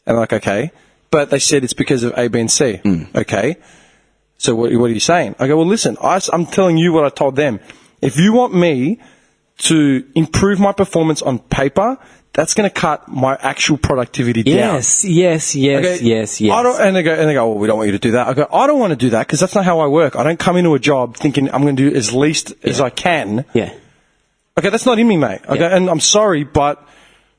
And I'm like, okay. But they said it's because of A, B, and C. Okay. So what are you saying? I go, well, listen, I'm telling you what I told them. If you want me to improve my performance on paper, that's going to cut my actual productivity down. Yes. And they go, well, we don't want you to do that. I go, I don't want to do that because that's not how I work. I don't come into a job thinking I'm going to do as least as I can. Yeah. Okay, that's not in me, mate. Okay, and I'm sorry, but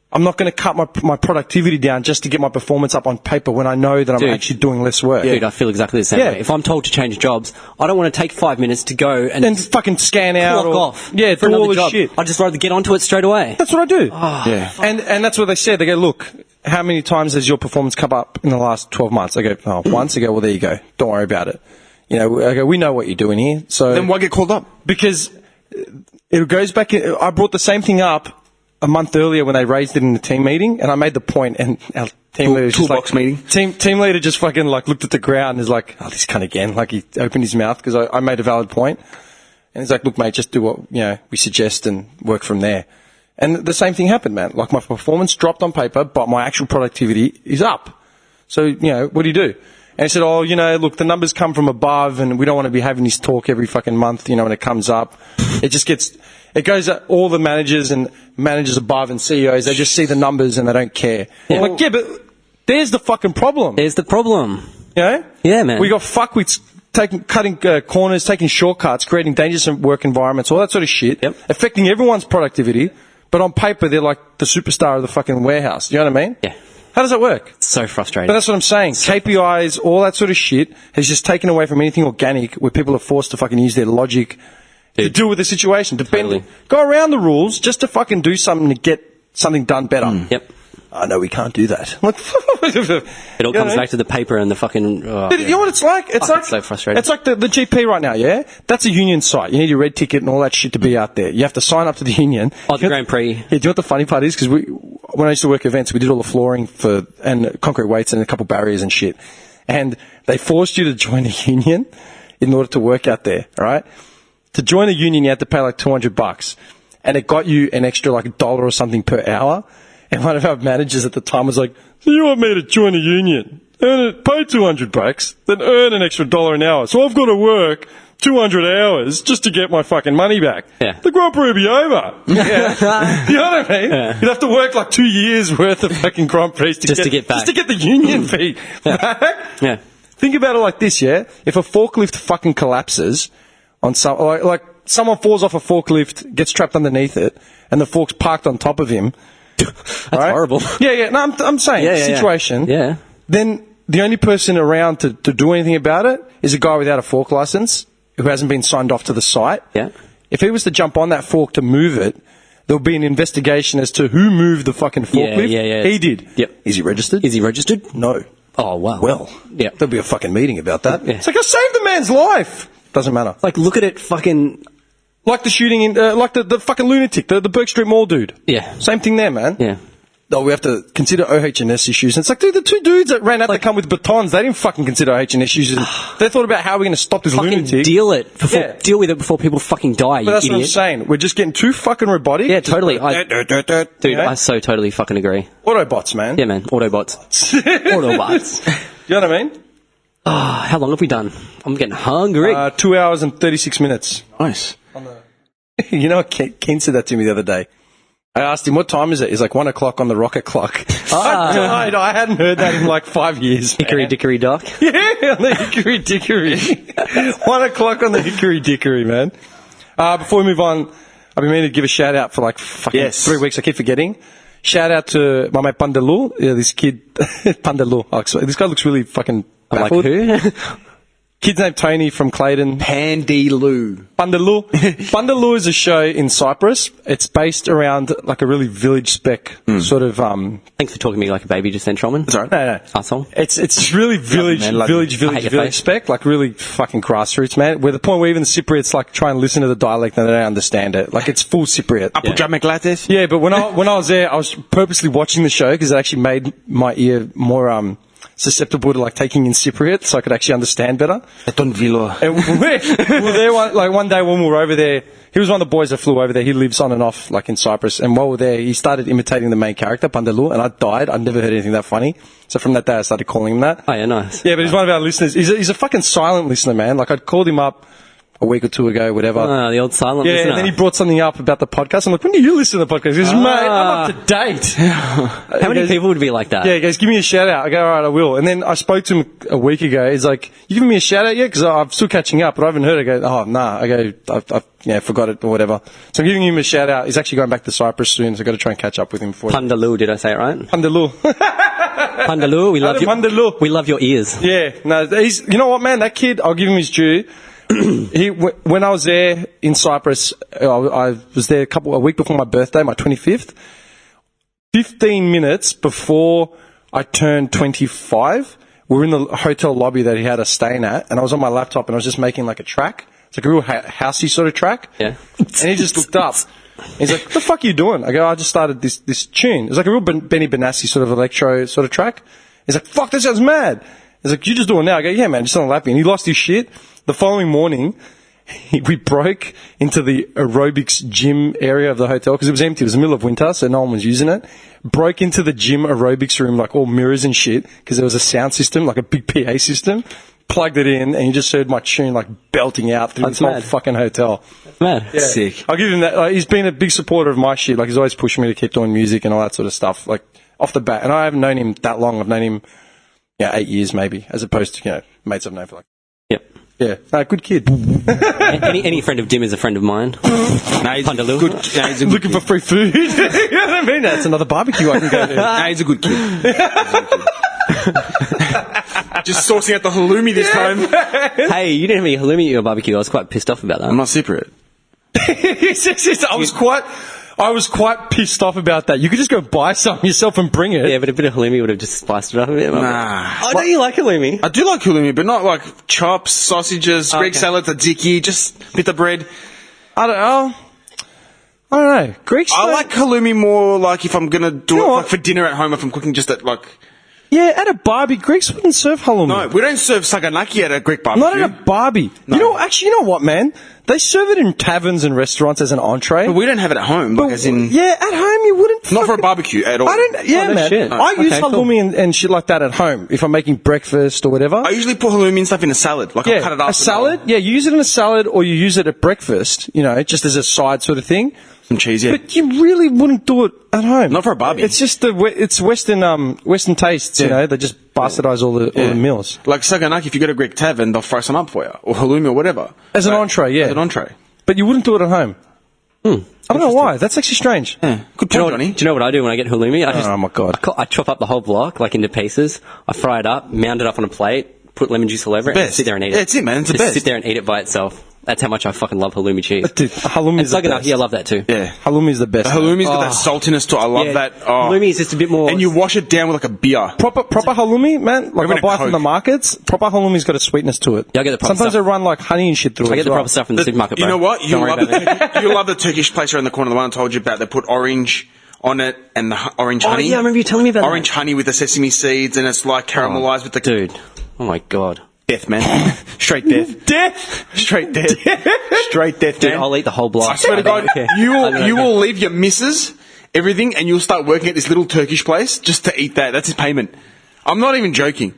I'm not going to cut my productivity down just to get my performance up on paper when I know that I'm actually doing less work. Dude, I feel exactly the same way. If I'm told to change jobs, I don't want to take 5 minutes to go and then fucking scan out clock off. Yeah, for do all another this job. shit. I'd just rather get onto it straight away. That's what I do. Yeah. And that's what they said. They go, look, how many times has your performance come up in the last 12 months? I go, once. I go, well, there you go. Don't worry about it. You know, I go, we know what you're doing here. So Then why get called up? because it goes back. I brought the same thing up a month earlier when they raised it in the team meeting, and I made the point, and our team leader was just Toolbox like, meeting. Team leader just fucking like looked at the ground and is like, oh, this cunt again. Like he opened his mouth because I made a valid point, and he's like, look, mate, just do what we suggest and work from there. And the same thing happened, man. Like my performance dropped on paper, but my actual productivity is up. So what do you do? And he said, look, the numbers come from above, and we don't want to be having this talk every fucking month, when it comes up. It goes at all the managers and managers above and CEOs, they just see the numbers and they don't care. Yeah. Like, yeah, but there's the fucking problem. There's the problem. Yeah, man. We got fuckwits cutting corners, taking shortcuts, creating dangerous work environments, all that sort of shit, affecting everyone's productivity, but on paper, they're like the superstar of the fucking warehouse. You know what I mean? Yeah. How does that work? So frustrating. But that's what I'm saying. KPIs, all that sort of shit has just taken away from anything organic where people are forced to fucking use their logic to deal with the situation. Totally. Go around the rules just to fucking do something to get something done better. Yep. I know we can't do that. It all comes back to the paper and the fucking... You know what it's like? It's so frustrating. It's like the GP right now, yeah? That's a union site. You need your red ticket and all that shit to be out there. You have to sign up to the union. Oh, the Grand Prix. Yeah, do you know what the funny part is? Because when I used to work events, we did all the flooring and concrete weights and a couple barriers and shit. And they forced you to join a union in order to work out there, right? To join a union, you had to pay like $200. And it got you an extra like $1 or something per hour. And one of our managers at the time was like, so you want me to join a union, pay $200, then earn an extra $1 an hour. So I've got to work 200 hours just to get my fucking money back. Yeah. The Grand Prix will be over. Yeah. You know what I mean? Yeah. You'd have to work like 2 years worth of fucking Grand Prix to get back. Just to get the union fee back. Yeah. Think about it like this, yeah? If a forklift fucking collapses on some, like someone falls off a forklift, gets trapped underneath it, and the fork's parked on top of him. That's horrible. Yeah. No, I'm saying situation. Yeah. Then the only person around to do anything about it is a guy without a fork license who hasn't been signed off to the site. Yeah. If he was to jump on that fork to move it, there'll be an investigation as to who moved the fucking forklift. Yeah. He did. Yep. Is he registered? Is he registered? No. Oh, wow. Well, yeah. There'll be a fucking meeting about that. Yeah. It's like, I saved the man's life. Doesn't matter. Like, look at it fucking... Like the shooting in, like the fucking lunatic, the Burke Street Mall dude. Yeah. Same thing there, man. Yeah. Oh, we have to consider OH&S issues. And it's like, dude, the two dudes that ran out to come with batons, they didn't fucking consider OH&S issues. They thought about how we're going to stop this lunatic. Deal with it before people fucking die, But that's you what I'm idiot. saying. We're just getting too fucking robotic. Yeah, totally. Dude, Yeah? I so totally fucking agree. Autobots, man. Yeah, man. Autobots. Autobots. You know what I mean? Oh, how long have we done? I'm getting hungry. 2 hours and 36 minutes. Nice. You know what? Ken said that to me the other day. I asked him, what time is it? He's like, 1 o'clock on the rocket clock. I hadn't heard that in like 5 years. Hickory man. dickory dock. Yeah, on the hickory dickory. 1 o'clock on the hickory dickory, man. Before we move on, I've been meaning to give a shout out for like fucking 3 weeks. I keep forgetting. Shout out to my mate Pandalu. Yeah, this kid, Pandalu. Oh, this guy looks really fucking baffled. I'm like, who? Kid's named Tony from Clayton. Pandy Lou. Pandalu. Pandalu is a show in Cyprus. It's based around like a really village spec sort of. Thanks for talking to me like a baby just then, Trollman. Sorry, no. Asshole. It's really village spec, like really fucking grassroots, man. Where the point where even the Cypriots like try and listen to the dialect and they don't understand it. Like it's full Cypriot. Apogramaglatis. Yeah, but when I was there, I was purposely watching the show because it actually made my ear more susceptible to like taking in Cypriot, so I could actually understand better. And we're there one day when we were over there. He was one of the boys that flew over there. He lives on and off like in Cyprus. And while we were there, he started imitating the main character, Pandalu, and I died. I'd never heard anything that funny. So from that day, I started calling him that. Oh yeah, nice. Yeah, but he's one of our listeners. He's a fucking silent listener, man. Like I'd called him up a week or two ago, whatever. The old silent Yeah, listener. and then he brought something up about the podcast. I'm like, when do you listen to the podcast? He goes, mate, I'm up to date. How many people would be like that? Yeah, he goes, give me a shout out. I go, all right, I will. And then I spoke to him a week ago. He's like, you giving me a shout out yet? Because I'm still catching up, but I haven't heard. I go, oh, nah. I go, I've forgot it or whatever. So I'm giving him a shout out. He's actually going back to Cyprus soon, so I've got to try and catch up with him before. Pundalu, did I say it right? Pandaloo. Pundalu, we love you. Pandaloo. We love your ears. Yeah, no, you know what, man? That kid, I'll give him his due. When I was there in Cyprus, I was there a week before my birthday, my 25th. 15 minutes before I turned 25, we were in the hotel lobby that he had us staying at, and I was on my laptop and I was just making like a track. It's like a real housey sort of track. Yeah. And he just looked up. He's like, what the fuck are you doing? I go, I just started this tune. It was like a real Benny Benassi sort of electro sort of track. He's like, fuck, that sounds mad. He's like, you just doing it now? I go, yeah, man, just on lapping. And he lost his shit. The following morning, we broke into the aerobics gym area of the hotel because it was empty. It was the middle of winter, so no one was using it. Broke into the gym aerobics room, like all mirrors and shit, because there was a sound system, like a big PA system. Plugged it in, and you just heard my tune like belting out through That's this whole mad. fucking hotel. Man. Yeah. Sick. I'll give him that. Like, he's been a big supporter of my shit. Like, he's always pushing me to keep doing music and all that sort of stuff. Like, off the bat. And I haven't known him that long. I've known him, 8 years maybe, as opposed to, mates I've known for like. Yep. Yeah. No, good kid. Any friend of Dim is a friend of mine. No, he's Pundalu. good. No, he's a good Looking for free food. You know what I mean? That's another barbecue I can go to. No, he's a good kid. Just sourcing out the halloumi this time. Hey, you didn't have any halloumi at your barbecue. I was quite pissed off about that. I'm not separate. I was quite pissed off about that. You could just go buy some yourself and bring it. Yeah, but a bit of halloumi would have just spiced it up a bit. Nah. I know you like halloumi. I do like halloumi, but not like chops, sausages, Greek okay. salad, tzatziki, just bit of bread. I don't know. Greeks. I don't- like halloumi more like if I'm gonna do You it know like what? for dinner at home, if I'm cooking just at like. Yeah, at a barbie, Greeks wouldn't serve halloumi. No, we don't serve saganaki at a Greek Not barbecue. at a barbie. No. You know what, man? They serve it in taverns and restaurants as an entree. But we don't have it at home, like as in Yeah, at home you wouldn't. not for a fucking- barbecue at all. I don't. Yeah, no man. shit. I use Okay, cool. halloumi and shit like that at home if I'm making breakfast or whatever. I usually put halloumi and stuff in a salad. Like I'll cut it up. a salad. Yeah, you use it in a salad or you use it at breakfast. Just as a side sort of thing. Some cheese, yeah. But you really wouldn't do it at home. Not for a barbie. It's just it's Western tastes. Yeah. They just bastardize all the meals Like saganaki, if you go to a Greek tavern, they'll fry some up for you, or halloumi or whatever. as an entree. Yeah, As an entree. but you wouldn't do it at home. I don't know why. That's actually strange. Yeah. Good Do you, know point, what, Johnny. do you know what I do when I get halloumi? I just, Oh, my God. I chop up the whole block like into pieces. I fry it up, mound it up on a plate, put lemon juice all over it, and best. sit there and eat it. Yeah, it's it, man. It's the just best. sit there and eat it by itself. That's how much I fucking love halloumi cheese. Dude, halloumi And is the best. saganaki, I love that too. Yeah. Halloumi is the best. The halloumi's got that saltiness to it. I love Yeah, that. Oh. halloumi is just a bit more. And you wash it down with like a beer. Proper halloumi, man. Like Maybe I buy a from the Coke. markets. Proper halloumi's got a sweetness to it. Yeah, I get the proper Sometimes stuff. they run like honey and shit through it. I get as the well. proper stuff from the supermarket, bro. You know what? Don't worry about it. You love the Turkish place around the corner, the one I told you about. They put orange on it and the orange Oh, honey. yeah, I remember you telling me about that. Orange honey with the sesame seeds, and it's like caramelized with the Dude. Oh my god. death, man. Straight death. Death. Straight death. Straight death, Dude, man. I'll eat the whole block. I swear to God, you will leave your missus, everything, and you'll start working at this little Turkish place just to eat that. That's his payment. I'm not even joking.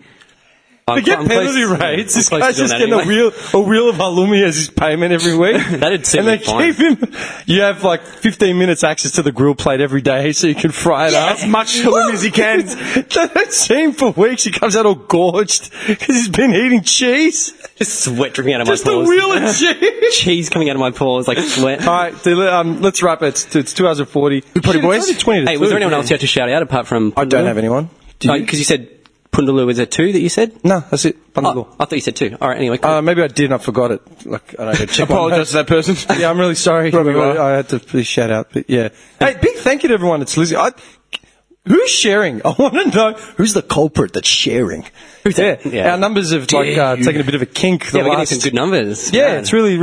They get penalty rates. This guy's just getting a wheel of halloumi as his payment every week. That'd seem and they fine. keep him. You have like 15 minutes access to the grill plate every day, so you can fry it up As much halloumi as you can. They don't see him for weeks. He comes out all gorged because he's been eating cheese. Just sweat dripping out of Just my a pores. wheel of cheese. Cheese coming out of my pores like sweat. All right, dude, let's wrap it. It's 2 hours and 40. Good potty, Shit, boys. it's only 20 to Hey, was there 2. anyone else you had to shout out apart from I don't have anyone. Because you said Pundalu, was there 2 that you said? No, that's it. Pandaloo. Oh, I thought you said 2. All right, anyway. Cool. Maybe I did and I forgot it. Like, I don't know. Check my Apologise notes. to that person. Yeah, I'm really sorry. Probably why. I had to please shout out. But yeah. Hey, big thank you to everyone that's listening. Who's sharing? I want to know who's the culprit that's sharing. Who's that? Yeah. Yeah. Our numbers have taken a bit of a kink. Yeah, we're getting some good numbers. Yeah, Man. it's really.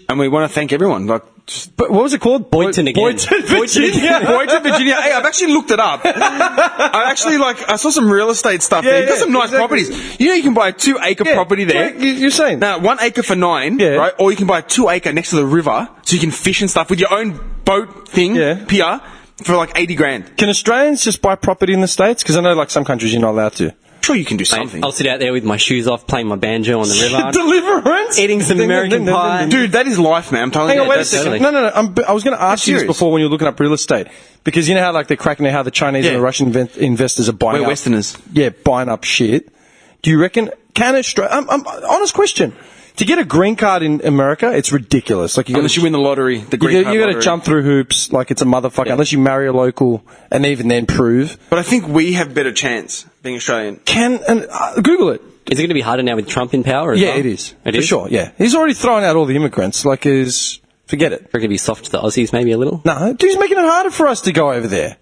And we want to thank everyone. Like, just But what was it called? Boynton again. Boynton, Virginia. Boynton, Virginia. Hey, I've actually looked it up. I saw some real estate stuff there. You've got some nice exactly. properties. You know, you can buy a 2-acre property there. What you're saying? Now, 1 acre for 9, Yeah. right? Or you can buy a 2-acre next to the river, so you can fish and stuff with your own boat thing, Yeah. pier, for like 80 grand. Can Australians just buy property in the States? Because I know like some countries you're not allowed to. Sure, you can do something. I'll sit out there with my shoes off, playing my banjo on the river, Deliverance? eating some American pie. Dude, that is life, man. I'm telling Hang you. on, wait a that's second. totally- No. I was going to ask you this serious. before when you were looking up real estate. Because you know how like they're cracking out how the Chinese and the Russian investors are buying We're up. Westerners. Yeah, buying up shit. Do you reckon, can Australia, honest question. To get a green card in America, it's ridiculous. Like Unless you win the lottery, the green card you got to lottery. jump through hoops like it's a motherfucker. Unless you marry a local and even then prove. But I think we have better chance being Australian. Google it. Is it going to be harder now with Trump in power? As Yeah, well? it is. It for is? sure, yeah. He's already thrown out all the immigrants. Like, forget it. We're going to be soft to the Aussies, maybe a little. No, dude, he's making it harder for us to go over there.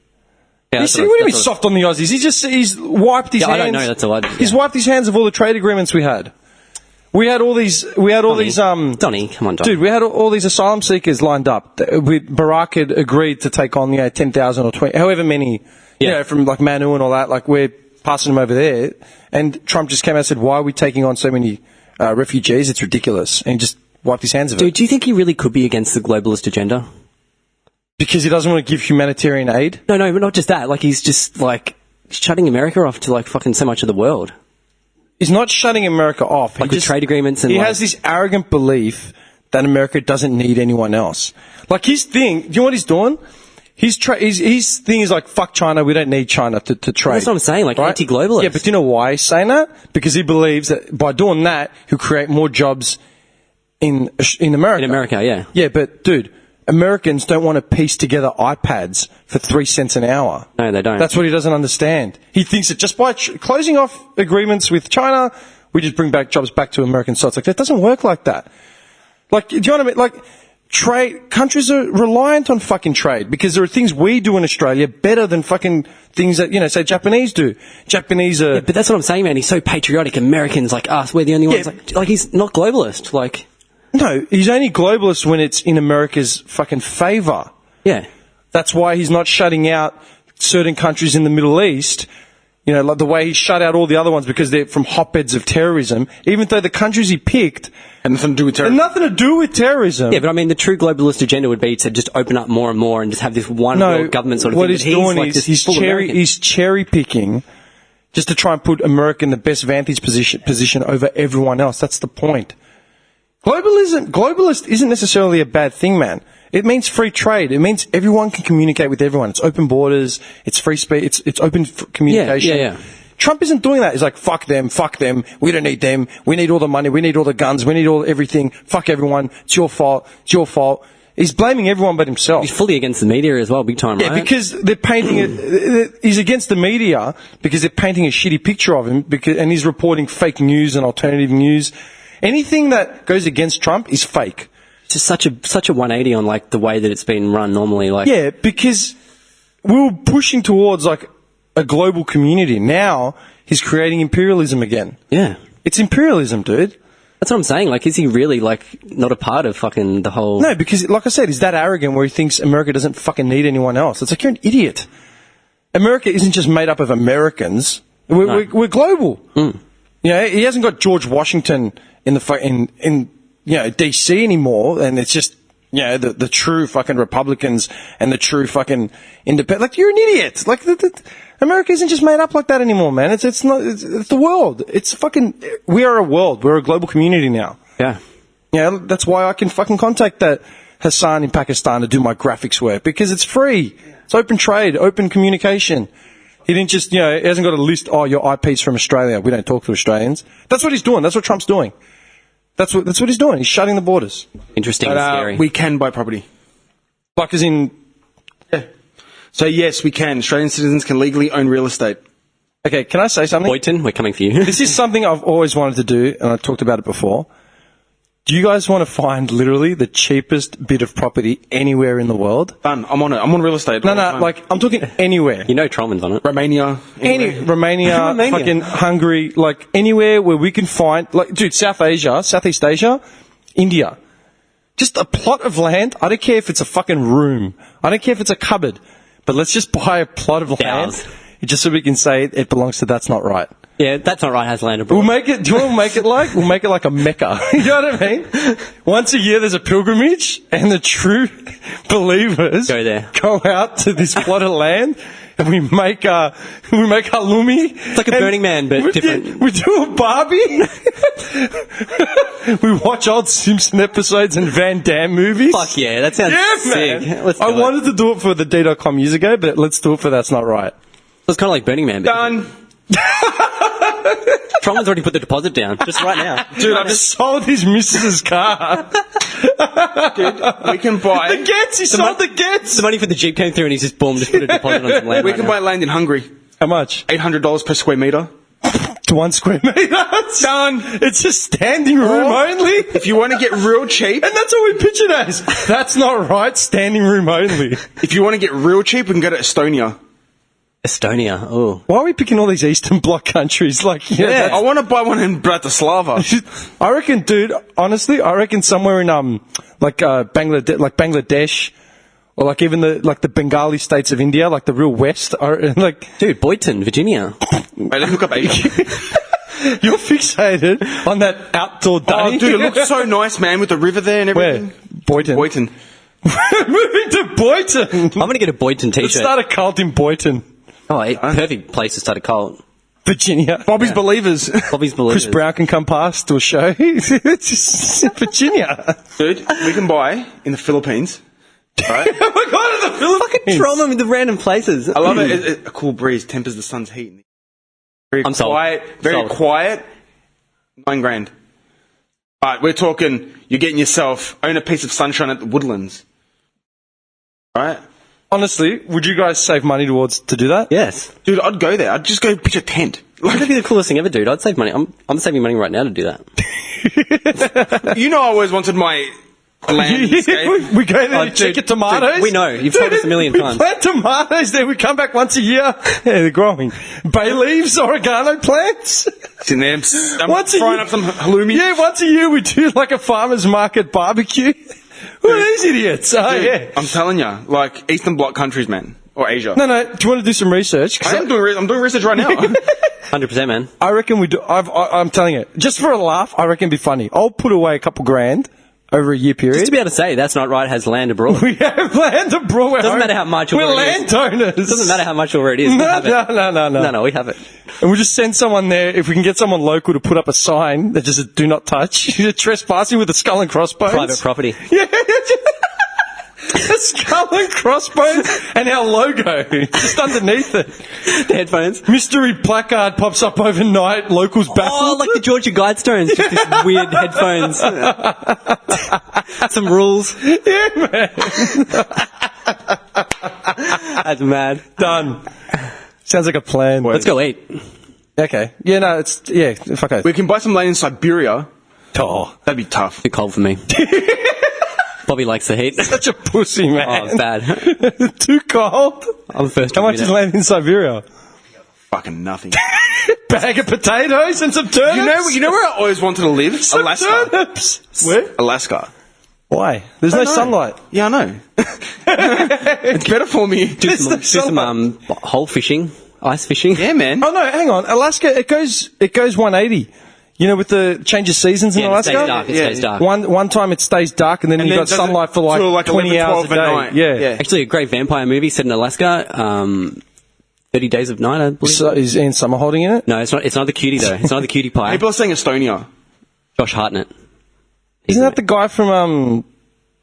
Yeah, What do you mean soft on the Aussies? He's wiped his Yeah, hands. I don't know, that's all I- He's yeah. wiped his hands of all the trade agreements we had. We had all these, Donny, come on, Donny. dude, we had all these asylum seekers lined up. Barack had agreed to take on, 10,000 or 20, however many, Yeah. from like Manu and all that, like we're passing them over there. And Trump just came out and said, why are we taking on so many refugees? It's ridiculous. And he just wiped his hands of Dude, it. do you think he really could be against the globalist agenda? Because he doesn't want to give humanitarian aid. No, but not just that. Like, he's just, like, shutting America off to, like, fucking so much of the world. He's not shutting America off. Like, with trade agreements and, he like... has this arrogant belief that America doesn't need anyone else. Like his thing, do you know what he's doing? His thing is like, fuck China, we don't need China to trade. That's what I'm saying, like, anti-globalist. Yeah, but do you know why he's saying that? Because he believes that by doing that, he'll create more jobs in America. In America, yeah. Yeah, but dude, Americans don't want to piece together iPads for 3 cents an hour. No, they don't. That's what he doesn't understand. He thinks that just by closing off agreements with China, we just bring back jobs back to American sites. Like, that doesn't work like that. Like, do you know what I mean? Like, countries are reliant on fucking trade because there are things we do in Australia better than fucking things that, say Japanese do. Japanese are... Yeah, but that's what I'm saying, man. He's so patriotic. Americans like us, we're the only ones. Like, he's not globalist. Like... No, he's only globalist when it's in America's fucking favour. Yeah. That's why he's not shutting out certain countries in the Middle East, like the way he shut out all the other ones because they're from hotbeds of terrorism, even though the countries he picked Had nothing to do with had terrorism. nothing to do with terrorism. Yeah, but I mean, the true globalist agenda would be to just open up more and more and just have this one world government sort of what thing. he's But doing like, is just he's full American. cherry picking just to try and put America in the best vantage position over everyone else. That's the point. Globalist isn't necessarily a bad thing, man. It means free trade. It means everyone can communicate with everyone. It's open borders. It's free speech. It's open communication. Yeah. Trump isn't doing that. He's like, fuck them. We don't need them. We need all the money. We need all the guns. We need everything. Fuck everyone. It's your fault. He's blaming everyone but himself. He's fully against the media as well, big time, right? Yeah, because they're painting it. He's against the media because they're painting a shitty picture of him and he's reporting fake news and alternative news. Anything that goes against Trump is fake. It's just such a 180 on like the way that it's been run normally. Like, yeah, because we were pushing towards like a global community. Now he's creating imperialism again. Yeah. It's imperialism, dude. That's what I'm saying. Like, is he really like not a part of fucking the whole? No, because like I said, he's that arrogant where he thinks America doesn't fucking need anyone else. It's like, you're an idiot. America isn't just made up of Americans. We're global. Mm. He hasn't got George Washington in DC anymore, and it's just the true fucking Republicans and the true fucking independent. Like, you're an idiot. Like, America isn't just made up like that anymore, man. It's the world. It's fucking. We are a world. We're a global community now. Yeah. That's why I can fucking contact that Hassan in Pakistan to do my graphics work because it's free. It's open trade, open communication. He didn't just, he hasn't got a list, your IP's from Australia. We don't talk to Australians. That's what he's doing. That's what Trump's doing. That's what he's doing. He's shutting the borders. Interesting and scary. We can buy property. Like as in... Yeah. So yes, we can. Australian citizens can legally own real estate. Okay, can I say something? Boyton, we're coming for you. This is something I've always wanted to do, and I've talked about it before. Do you guys want to find literally the cheapest bit of property anywhere in the world? Done. I'm on it. I'm on real estate. No, like, I'm talking anywhere. You know Trollman's on it. Romania. Romania, fucking Hungary, like anywhere where we can find, like, dude, Southeast Asia, India. Just a plot of land. I don't care if it's a fucking room. I don't care if it's a cupboard. But let's just buy a plot of land. Just so we can say it belongs to That's Not Right. Yeah, That's Not Right has land abroad. We'll make it like a Mecca. You know what I mean? Once a year there's a pilgrimage and the true believers Go there. go out to this plot of land and we make halloumi. It's like a Burning Man, but different. We do a Barbie. We watch old Simpson episodes and Van Damme movies. Fuck yeah, that sounds sick. Man. Let's do I it. wanted to do it for the D.com years ago, but let's do it for That's Not Right. It's kind of like Burning Man. But Done. Trollman's already put the deposit down, just right now. Dude, I just sold his missus' car. Dude, we can buy. The Gets, he sold the Gets. The money for the Jeep came through and he's just, boom, just put a deposit on some land. We right can now. buy land in Hungary. How much? $800 per square metre. To 1 square metre. Done. It's just standing room only. If you want to get real cheap, And that's what we pitch it as. That's not right, standing room only. if you want to get real cheap, we can go to Estonia. Estonia, oh. Why are we picking all these Eastern Bloc countries? Like, yeah, I want to buy one in Bratislava. I reckon, dude, honestly, I reckon somewhere in, Bangladesh, or like even the Bengali states of India, like the real west, are like, Dude, Boynton, Virginia. Wait, let me look up Asia. you're fixated on that outdoor day. Oh, dude, it looks so nice, man, with the river there and Where? everything. Boynton. Boynton. Moving to Boynton. I'm going to get a Boynton Let's t-shirt. start a cult in Boynton, Perfect place to start a cult. Virginia. Bobby's Believers. Bobby's Believers. Chris Brown can come past to a show. It's just Virginia. Dude, we can buy in the Philippines. Right? Oh my god, in the Philippines. Trollman with the random places. I love it. A cool breeze tempers the sun's heat. Very I'm sold. quiet. Very Sold. quiet. $9,000. But we're talking, you're getting yourself, own a piece of sunshine at the Woodlands. Right? Honestly, would you guys save money to do that? Yes. Dude, I'd go there. I'd just go pitch a tent. That'd be the coolest thing ever, dude. I'd save money. I'm saving money right now to do that. You know I always wanted my landscape. we go there Oh, to check your tomatoes. dude, we know. You've told us a million times. We plant tomatoes there. We come back once a year. Yeah, they're growing. Bay leaves, oregano plants. It's in there. I'm Once a frying year- up some halloumi. Yeah, once a year we do like a farmer's market barbecue. Who are these idiots? Oh, Dude, yeah. I'm telling you, like Eastern Bloc countries, man. Or Asia. No, do you want to do some research? 'Cause I'm doing research right now. 100%, man. I reckon we do. I'm telling you, just for a laugh, I reckon it'd be funny. I'll put away a couple grand over a year period. Just to be able to say, that's not right, has land abroad. We have land abroad. Doesn't matter how much We're or where it is. landowners. Doesn't matter how much or where it is. We No, have it. no. No, we have it. And we'll just send someone there. If we can get someone local to put up a sign that just says, "Do not touch." You're trespassing with a skull and crossbones. Private property. Yeah. A skull and crossbones and our logo just underneath it. The headphones. Mystery placard pops up overnight. Locals baffled. Oh, like the Georgia Guidestones. Just these weird headphones. Some rules. Yeah, man. That's mad. Done. Sounds like a plan. Let's go eat. Okay. Yeah, no, it's, yeah, fuck it. We can buy some land in Siberia. Oh, That'd be tough. Bit cold for me. Bobby likes the heat. such a pussy, man. Oh, it's bad. Too cold. I'm the first How to much do is that. land in Siberia? Fucking nothing. Bag of potatoes and some turnips. You know where I always wanted to live? Some Alaska. turnips. Where? Alaska. Why? There's no sunlight. Yeah, I know. It's better for me. Do some hole fishing, ice fishing. Yeah, man. Oh no, hang on. Alaska, it goes 180. You know, with the change of seasons in Yeah, it Alaska. stays dark. It stays dark. One time it stays dark, and then you got does it sunlight for till like 11, 20 hours a 12 at day. night. Yeah. Yeah. Actually, a great vampire movie set in Alaska. 30 Days of Night, I believe. So is Ian Summer holding in it? No, it's not. It's not the cutie though. It's not the cutie pie. People are saying Estonia. Josh Hartnett. Isn't that the guy from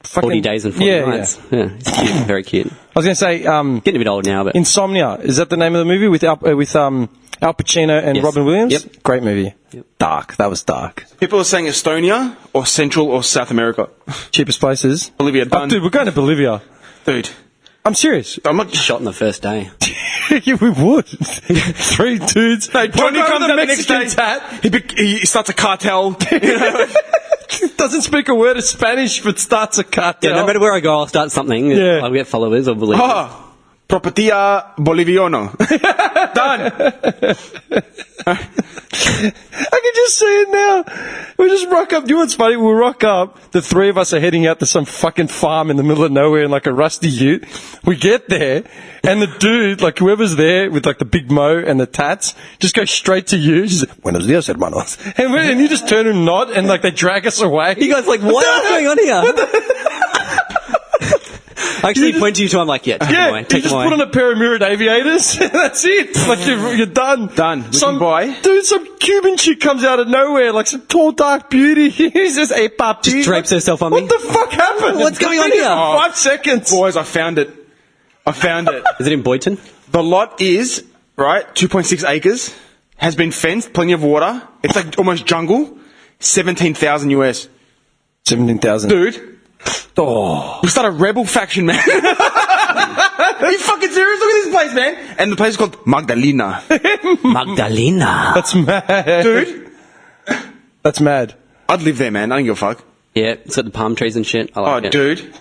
40 Days and 40 Nights? Yeah, he's cute. Very cute. I was going to say Getting a bit old now, but Insomnia. Is that the name of the movie with Al Pacino and Yes. Robin Williams? Yep. Great movie. Yep. Dark. That was dark. People are saying Estonia or Central or South America. Cheapest places. Bolivia, Oh, done. dude, we're going to Bolivia. Dude. I'm serious. I'm not shot on the first day. Yeah, we would. 3 dudes. No, Johnny Walk over comes the out the next Mexican day. tat. He starts a cartel. Doesn't speak a word of Spanish, but starts a cartel. Yeah, no matter where I go, I'll start something. Yeah. I'll get followers or believers. Ah, Propertia Boliviano. Done. I can just see it now. We just rock up. You know what's funny? We'll rock up. The 3 of us are heading out to some fucking farm in the middle of nowhere in like a rusty ute. We get there, and the dude, like whoever's there with like the big mo and the tats, just goes straight to you. She's like, "Buenos dias, hermanos." And you just turn and nod, and like they drag us away. You guys like, what is going on here? I actually point to you two. I'm like, yeah, take them Yeah, away. you Take just them put on away. a pair of mirrored aviators. That's it. Like you're done. Done. We Some can buy. dude, some Cuban chick comes out of nowhere, like some tall, dark beauty. He's just a puppy. Just drapes herself on me. What the fuck happened? What's going on Been here? for Oh. 5 seconds. Boys, I found it. Is it in Boyton? The lot is, right, 2.6 acres, has been fenced, plenty of water. It's like almost jungle. 17,000 US. 17,000. Dude, Oh. we start a rebel faction, man. Are you fucking serious? Look at this place, man. And the place is called Magdalena. Magdalena. That's mad. Dude, That's mad. I'd live there, man. I don't give a fuck. Yeah, it's got the palm trees and shit. I Oh, like it. dude.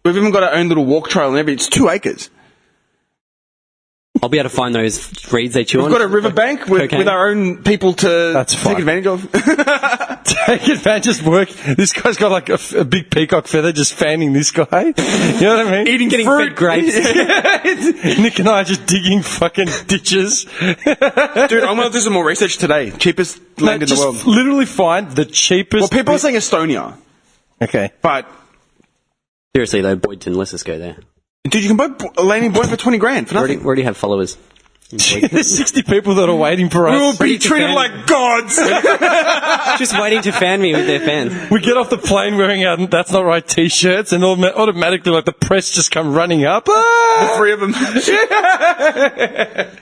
We've even got our own little walk trail and everything. It's 2 acres. I'll be able to find those reeds they chew on. We've got a riverbank with Cocaine. our own people to That's fine. take advantage of. Take advantage of work. This guy's got like a big peacock feather just fanning this guy. You know what I mean? Eating Getting fruit. fed grapes. Nick and I are just digging fucking ditches. Dude, I'm going to do some more research today. Cheapest land in the just world. literally find the cheapest. Well, people are saying Estonia, Okay. but Seriously though, Boyton, let's just go there. dude, you can buy a land in Boyne for 20 grand for We nothing. already have followers. There's 60 people that are waiting for us. We will be Ready to treated fan. like gods. Just waiting to fan me with their fan. We get off the plane wearing our That's Not Right t-shirts, and automatically, like, the press just come running up. Ah! 3 of them.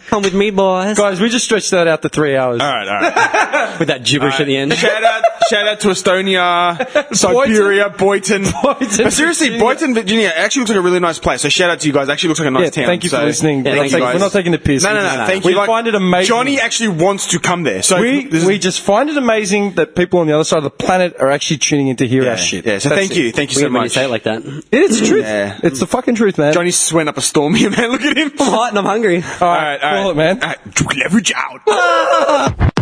Come with me, boys. Guys, we just stretched that out to 3 hours. All right. With that gibberish at the end. Shout out to Estonia, Siberia, Boyton. Boyton, But seriously, Virginia. Boyton, Virginia actually looks like a really nice place. So shout out to you guys. Actually looks like a nice Yeah, town. thank you for So listening. Yeah, We're, not thank you, taking, guys. we're not taking the piss. No, We no, just- no. Thank you. We find it amazing. Johnny actually wants to come there. So this is- We just find it amazing that people on the other side of the planet are actually tuning in to hear our shit. Yeah, so That's thank it. you. Thank you so Weird when you much. say it like that. It's the truth. Yeah. It's the fucking truth, man. Johnny's sweating up a storm here, man. Look at him. I'm hot and I'm hungry. all right, call it, man. All right, leverage out.